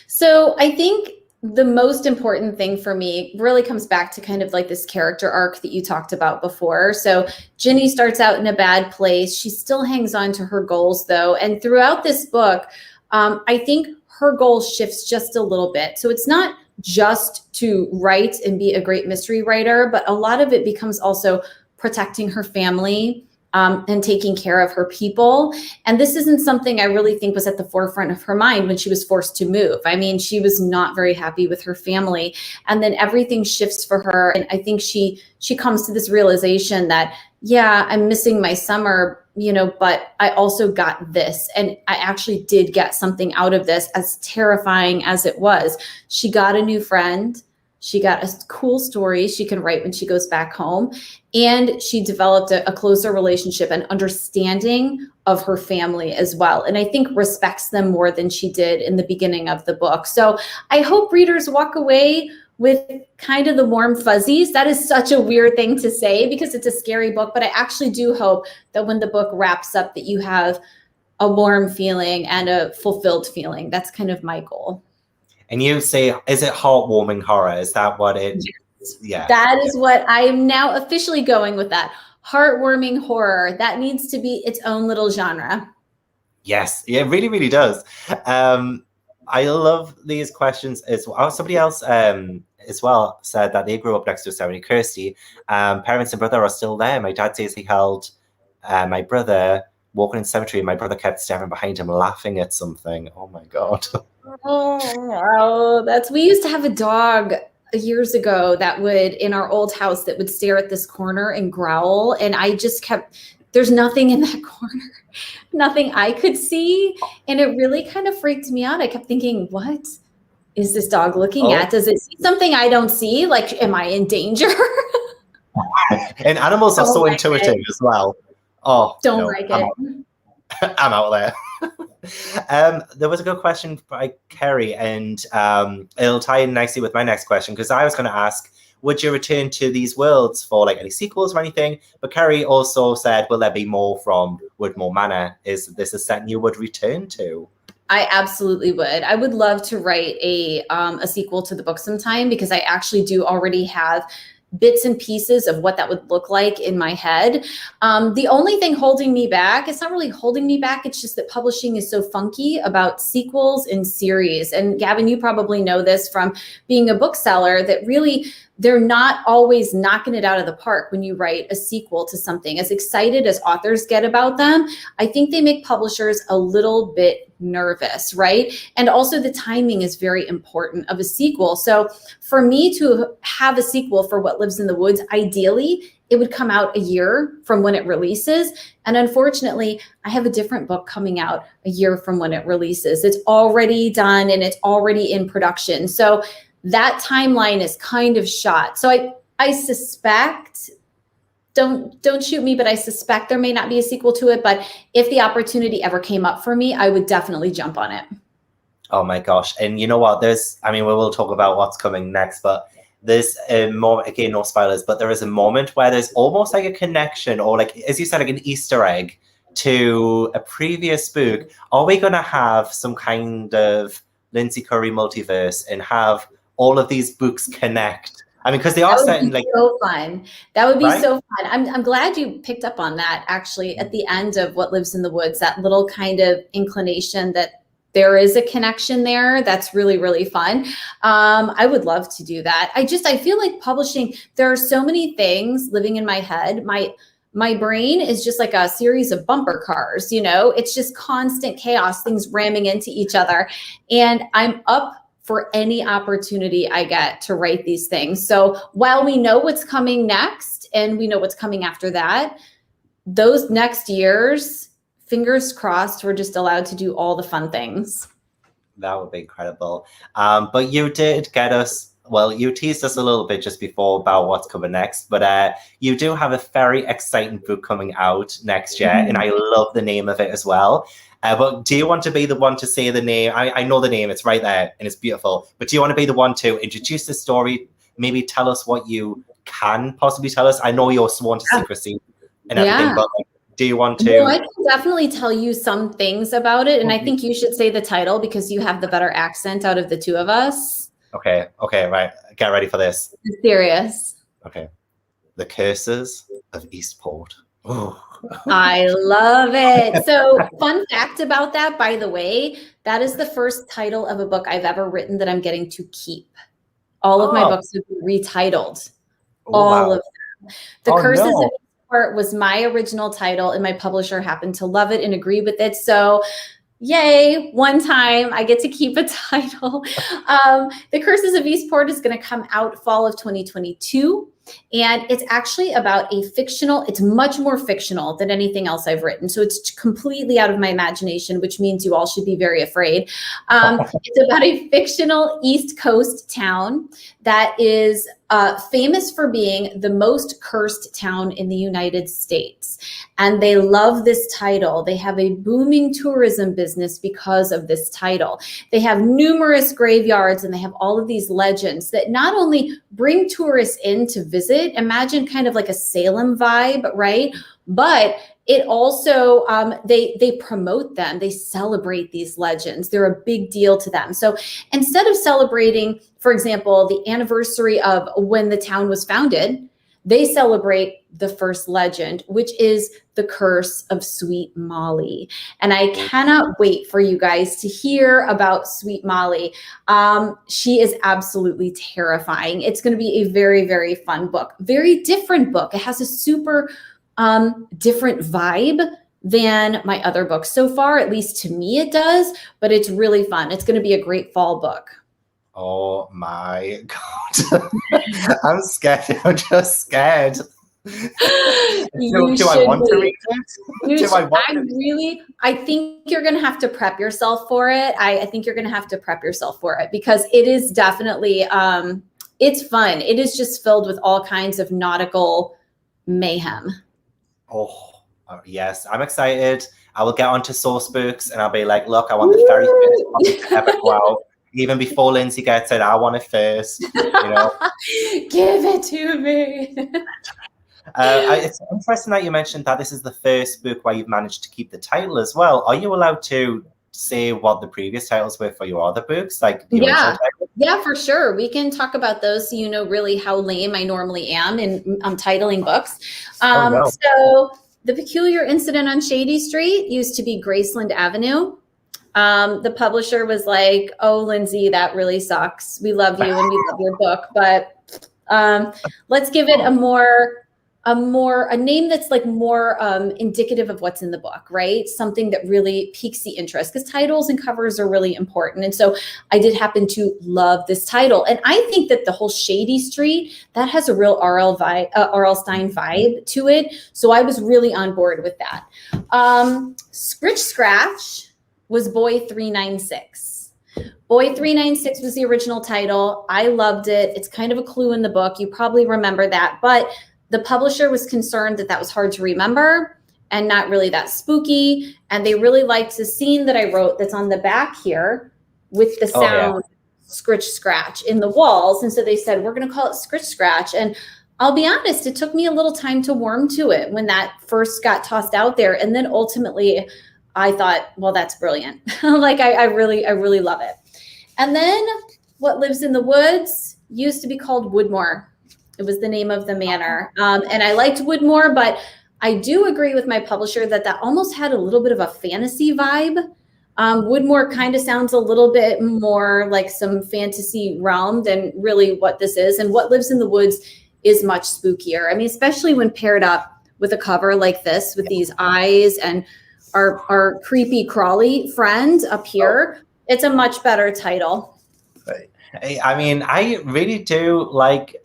[SPEAKER 2] So I think the most important thing for me really comes back to kind of like this character arc that you talked about before. So Ginny starts out in a bad place. She still hangs on to her goals though. And throughout this book, I think her goal shifts just a little bit. So it's not just to write and be a great mystery writer, but a lot of it becomes also protecting her family, and taking care of her people. And this isn't something I really think was at the forefront of her mind when she was forced to move. I mean, she was not very happy with her family. And then everything shifts for her. And I think she comes to this realization that, yeah, I'm missing my summer, you know, but I also got this. And I actually did get something out of this, as terrifying as it was. She got a new friend. She got a cool story she can write when she goes back home. And she developed a closer relationship and understanding of her family as well. And I think respects them more than she did in the beginning of the book. So I hope readers walk away with kind of the warm fuzzies. That is such a weird thing to say because it's a scary book, but I actually do hope that when the book wraps up that you have a warm feeling and a fulfilled feeling. That's kind of my goal.
[SPEAKER 1] And you say, is it heartwarming horror? Is that what it?
[SPEAKER 2] Yes. Yeah. That is what I am now officially going with. That heartwarming horror. That needs to be its own little genre.
[SPEAKER 1] Yes, it really, really does. I love these questions as well. Somebody else as well said that they grew up next to a cemetery. Kirsty, parents and brother are still there. My dad says he held my brother walking in the cemetery, and my brother kept staring behind him, laughing at something. Oh my God.
[SPEAKER 2] Oh, we used to have a dog years ago that would, in our old house, that would stare at this corner and growl. And I just kept, there's nothing in that corner, nothing I could see. And it really kind of freaked me out. I kept thinking, what is this dog looking at? Does it see something I don't see? Like, am I in danger?
[SPEAKER 1] And animals are so intuitive as well. Oh,
[SPEAKER 2] don't like it.
[SPEAKER 1] I'm out there. There was a good question by Kerry, and it'll tie in nicely with my next question, because I was going to ask, would you return to these worlds for like any sequels or anything? But Kerry also said, will there be more from Woodmore Manor? Is this a set you would return to?
[SPEAKER 2] I absolutely would. I would love to write a sequel to the book sometime, because I actually do already have bits and pieces of what that would look like in my head. The only thing holding me back, it's not really holding me back, it's just that publishing is so funky about sequels and series. And Gavin, you probably know this from being a bookseller, that really they're not always knocking it out of the park when you write a sequel to something. As excited as authors get about them, I think they make publishers a little bit nervous, right? And also the timing is very important of a sequel. So for me to have a sequel for What Lives in the Woods, ideally, it would come out a year from when it releases. And unfortunately, I have a different book coming out a year from when it releases. It's already done and it's already in production. So that timeline is kind of shot. So I suspect, don't shoot me, but I suspect there may not be a sequel to it. But if the opportunity ever came up for me, I would definitely jump on it.
[SPEAKER 1] Oh my gosh. And you know what? We will talk about what's coming next, but there's a moment, again, no spoilers, but there is a moment where there's almost like a connection, or like, as you said, like an Easter egg to a previous book. Are we going to have some kind of Lindsay Currie multiverse and have all of these books connect? I mean, because they are certain, like,
[SPEAKER 2] so fun. That would be
[SPEAKER 1] right?
[SPEAKER 2] so fun. I'm glad you picked up on that, actually, at the end of What Lives in the Woods, that little kind of inclination that there is a connection there. That's really, really fun. I would love to do that. I feel like publishing, there are so many things living in my head. My brain is just like a series of bumper cars, it's just constant chaos, things ramming into each other. And I'm up for any opportunity I get to write these things. So while we know what's coming next and we know what's coming after that, those next years, fingers crossed, we're just allowed to do all the fun things.
[SPEAKER 1] That would be incredible. But you did get us, well, you teased us a little bit just before about what's coming next, but you do have a very exciting book coming out next year, and I love the name of it as well. But do you want to be the one to say the name? I know the name, it's right there, and it's beautiful. But do you want to be the one to introduce the story, maybe tell us what you can possibly tell us? I know you're sworn to secrecy and everything, but like, do you want to?
[SPEAKER 2] Well, I can definitely tell you some things about it. And I think you should say the title because you have the better accent out of the two of us.
[SPEAKER 1] Okay, right. Get ready for this.
[SPEAKER 2] I'm serious.
[SPEAKER 1] Okay. The Curses of Eastport. Oh.
[SPEAKER 2] I love it. So fun fact about that, by the way, that is the first title of a book I've ever written that I'm getting to keep. All of my books have been retitled. All of them. The Curses of was my original title, and my publisher happened to love it and agree with it. So yay, one time I get to keep a title. The Curses of Eastport is going to come out fall of 2022. And it's actually about it's much more fictional than anything else I've written. So it's completely out of my imagination, which means you all should be very afraid. It's about a fictional East Coast town that is famous for being the most cursed town in the United States. And they love this title. They have a booming tourism business because of this title. They have numerous graveyards and they have all of these legends that not only bring tourists in to visit, imagine kind of like a Salem vibe, right? But it also, they promote them. They celebrate these legends. They're a big deal to them. So instead of celebrating, for example, the anniversary of when the town was founded, they celebrate the first legend, which is the Curse of Sweet Molly. And I cannot wait for you guys to hear about Sweet Molly. She is absolutely terrifying. It's going to be a very, very fun book, very different book. It has a super different vibe than my other books so far. At least to me it does, but it's really fun. It's going to be a great fall book.
[SPEAKER 1] Oh my God. I'm scared. I'm just scared. Do I want to read it?
[SPEAKER 2] I think you're going to have to prep yourself for it. I think you're going to have to prep yourself for it because it is definitely, it's fun. It is just filled with all kinds of nautical mayhem.
[SPEAKER 1] Oh, yes. I'm excited. I will get onto source books and I'll be like, look, I want the very first one to ever go out. Even before Lindsay gets it, I want it first.
[SPEAKER 2] Give it to me.
[SPEAKER 1] It's interesting that you mentioned that this is the first book where you've managed to keep the title as well. Are you allowed to say what the previous titles were for your other books? Like
[SPEAKER 2] yeah, for sure. We can talk about those so you know really how lame I normally am in titling books. So The Peculiar Incident on Shady Street used to be Graceland Avenue. The publisher was like, oh, Lindsay, that really sucks. We love you and we love your book, but let's give it a more a name that's like more indicative of what's in the book, right? Something that really piques the interest, because titles and covers are really important. And so I did happen to love this title. And I think that the whole Shady Street, that has a real R.L. Stine vibe to it. So I was really on board with that. Scritch Scratch was Boy 396. Boy 396 was the original title. I loved it. It's kind of a clue in the book. You probably remember that. But the publisher was concerned that that was hard to remember and not really that spooky. And they really liked the scene that I wrote that's on the back here with the sound scritch scratch in the walls. And so they said, we're going to call it Scritch Scratch. And I'll be honest, it took me a little time to warm to it when that first got tossed out there. And then ultimately I thought, well, that's brilliant. Like I really love it. And then What Lives in the Woods used to be called Woodmore. It was the name of the manor. And I liked Woodmore, but I do agree with my publisher that that almost had a little bit of a fantasy vibe. Woodmore kind of sounds a little bit more like some fantasy realm than really what this is. And What Lives in the Woods is much spookier. I mean, especially when paired up with a cover like this with these eyes and our creepy crawly friend up here. It's a much better title.
[SPEAKER 1] I mean, I really do like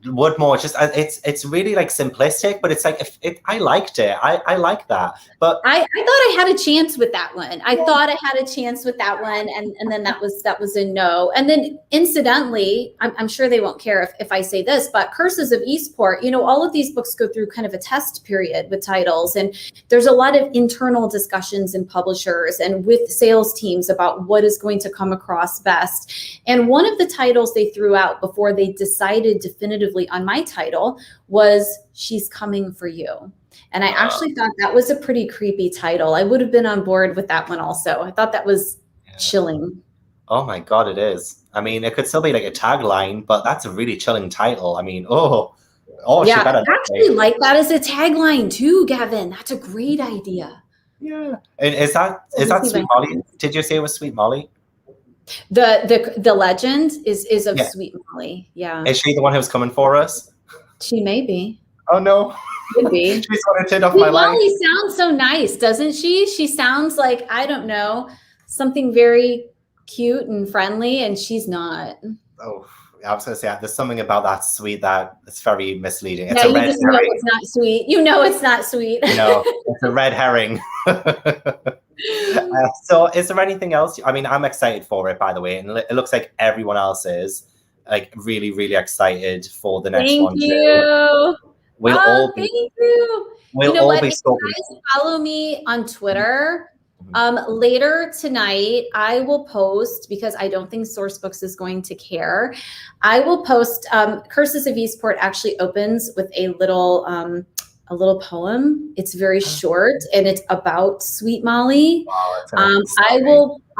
[SPEAKER 1] Woodmore. Just it's really like simplistic, but it's like I liked it. I like that. But
[SPEAKER 2] I thought I had a chance with that one. I thought I had a chance with that one, and then that was a no. And then incidentally, I'm sure they won't care if I say this, but Curses of Eastport, all of these books go through kind of a test period with titles, and there's a lot of internal discussions in publishers and with sales teams about what is going to come across best. And one of the titles they threw out before they decided definitively on my title was She's Coming for You. And I actually thought that was a pretty creepy title. I would have been on board with that one also. I thought that was chilling.
[SPEAKER 1] Oh my God, it is. I mean, it could still be like a tagline, but that's a really chilling title. I mean,
[SPEAKER 2] yeah, I actually like that as a tagline too, Gavin. That's a great idea.
[SPEAKER 1] Yeah. And is that Sweet Molly? Did you say it was Sweet Molly?
[SPEAKER 2] The legend is of Sweet Molly. Yeah.
[SPEAKER 1] Is she the one who's coming for us?
[SPEAKER 2] She may be.
[SPEAKER 1] Oh no.
[SPEAKER 2] Could be.
[SPEAKER 1] She's going to turn off my light.
[SPEAKER 2] Molly sounds so nice, doesn't she? She sounds like, I don't know, something very cute and friendly, and she's not.
[SPEAKER 1] Oh, I was going to say, there's something about that sweet that it's very misleading. It's
[SPEAKER 2] yeah,
[SPEAKER 1] a red
[SPEAKER 2] just
[SPEAKER 1] herring.
[SPEAKER 2] know it's not sweet. You know it's not sweet.
[SPEAKER 1] It's a red herring. So is there anything else? I mean, I'm excited for it, by the way, and it looks like everyone else is like really, really excited for the next one.
[SPEAKER 2] Thank you.
[SPEAKER 1] We'll all be.
[SPEAKER 2] Thank you.
[SPEAKER 1] We'll all be. If
[SPEAKER 2] you guys follow me on Twitter, later tonight I will post, because I don't think Sourcebooks is going to care. I will post. Curses of Eastport actually opens with a little poem. It's very short and it's about Sweet Molly. Wow,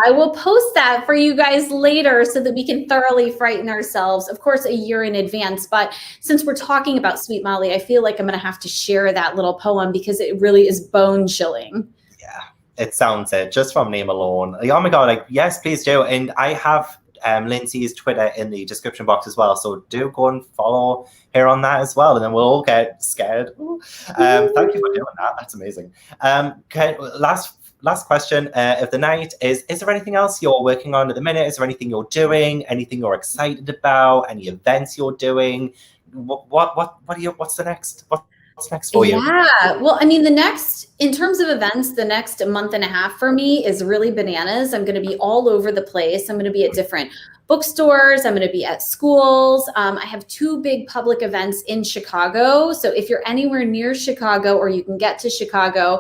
[SPEAKER 2] I will post that for you guys later so that we can thoroughly frighten ourselves, of course, a year in advance. But since we're talking about Sweet Molly, I feel like I'm going to have to share that little poem because it really is bone chilling. Yeah,
[SPEAKER 1] it sounds it just from name alone. Oh my God, like, yes, please do. And I have Lindsay's Twitter in the description box as well. So do go and follow her on that as well. And then we'll all get scared. Thank you for doing that. That's amazing. Okay, last question of the night is there anything else you're working on at the minute? Is there anything you're doing? Anything you're excited about? Any events you're doing? What's the next? What's next for you?
[SPEAKER 2] Yeah, well, I mean, in terms of events, the next month and a half for me is really bananas. I'm going to be all over the place. I'm going to be at different bookstores. I'm going to be at schools. I have 2 big public events in Chicago. So if you're anywhere near Chicago or you can get to Chicago,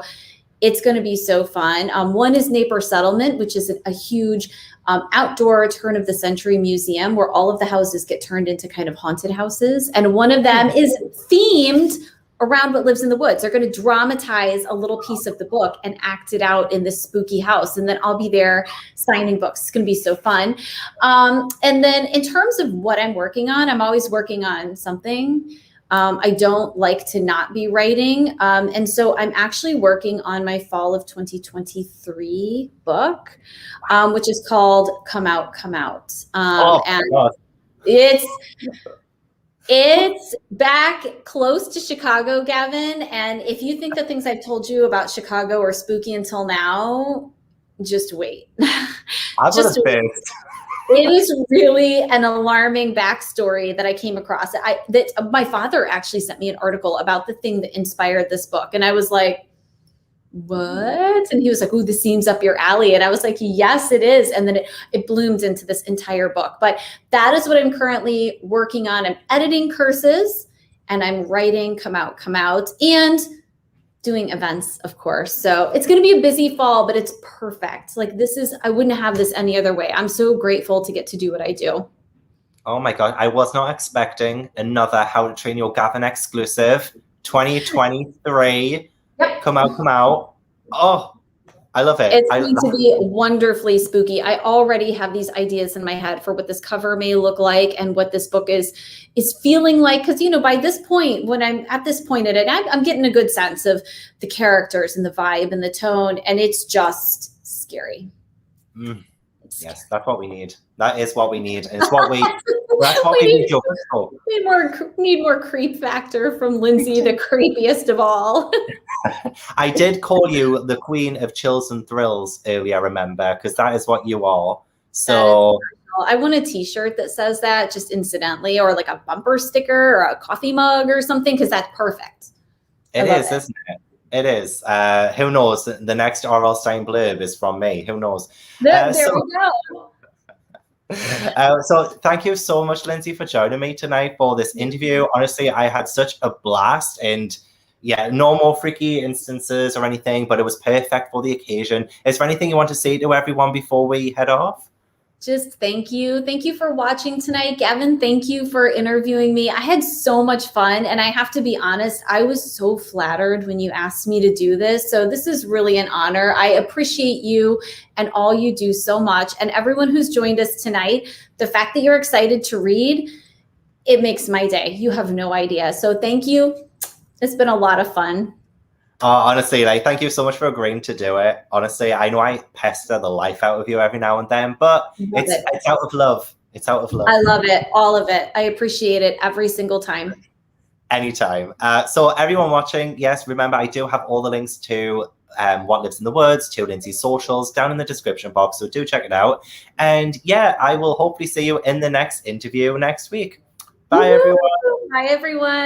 [SPEAKER 2] it's going to be so fun. One is Napier Settlement, which is a huge outdoor turn of the century museum where all of the houses get turned into kind of haunted houses. And one of them is themed around What Lives in the Woods. They're going to dramatize a little piece of the book and act it out in this spooky house. And then I'll be there signing books. It's going to be so fun. And then in terms of what I'm working on, I'm always working on something. I don't like to not be writing. And so I'm actually working on my fall of 2023 book, which is called Come Out, Come Out. And It's back close to Chicago, Gavin. And if you think the things I've told you about Chicago are spooky until now, just wait.
[SPEAKER 1] I've got
[SPEAKER 2] Just
[SPEAKER 1] a
[SPEAKER 2] wait.
[SPEAKER 1] bit.
[SPEAKER 2] It is really an alarming backstory that I came across. That my father actually sent me an article about the thing that inspired this book. And I was like, what? And he was like, ooh, this seems up your alley. And I was like, yes, it is. And then it bloomed into this entire book. But that is what I'm currently working on. I'm editing Curses and I'm writing Come Out, and doing events, of course. So it's going to be a busy fall, but it's perfect. Like I wouldn't have this any other way. I'm so grateful to get to do what I do.
[SPEAKER 1] Oh my God, I was not expecting another How to Train Your Gavin exclusive 2023.
[SPEAKER 2] Yep.
[SPEAKER 1] Come out. Oh, I love it.
[SPEAKER 2] It's going to be wonderfully spooky. I already have these ideas in my head for what this cover may look like and what this book is feeling like. Because, by this point, when I'm at this point in it, I'm getting a good sense of the characters and the vibe and the tone, and it's just scary.
[SPEAKER 1] Yes, that's what we need. That is what we need. And it's what that's what we need.
[SPEAKER 2] Need more creep factor from Lindsay, the creepiest of all.
[SPEAKER 1] I did call you the queen of chills and thrills earlier, remember, because that is what you are. So
[SPEAKER 2] I want a t-shirt that says that, just incidentally, or like a bumper sticker or a coffee mug or something, because that's perfect.
[SPEAKER 1] It is, isn't it? It is. Who knows? The next R.L. Stein blurb is from me. Who knows?
[SPEAKER 2] There we go.
[SPEAKER 1] So thank you so much, Lindsay, for joining me tonight for this interview. Honestly, I had such a blast, and no more freaky instances or anything, but it was perfect for the occasion. Is there anything you want to say to everyone before we head off?
[SPEAKER 2] Just thank you. Thank you for watching tonight. Gavin, thank you for interviewing me. I had so much fun, and I have to be honest, I was so flattered when you asked me to do this. So this is really an honor. I appreciate you and all you do so much. And everyone who's joined us tonight, the fact that you're excited to read, it makes my day. You have no idea. So thank you. It's been a lot of fun.
[SPEAKER 1] Honestly, thank you so much for agreeing to do it. Honestly, I know I pester the life out of you every now and then, but it's out of love. It's out of love.
[SPEAKER 2] I love it. All of it. I appreciate it every single time.
[SPEAKER 1] Anytime. So everyone watching, yes, remember, I do have all the links to What Lives in the Woods, to Lindsay's socials down in the description box, so do check it out. And I will hopefully see you in the next interview next week. Bye, everyone.
[SPEAKER 2] Bye, everyone.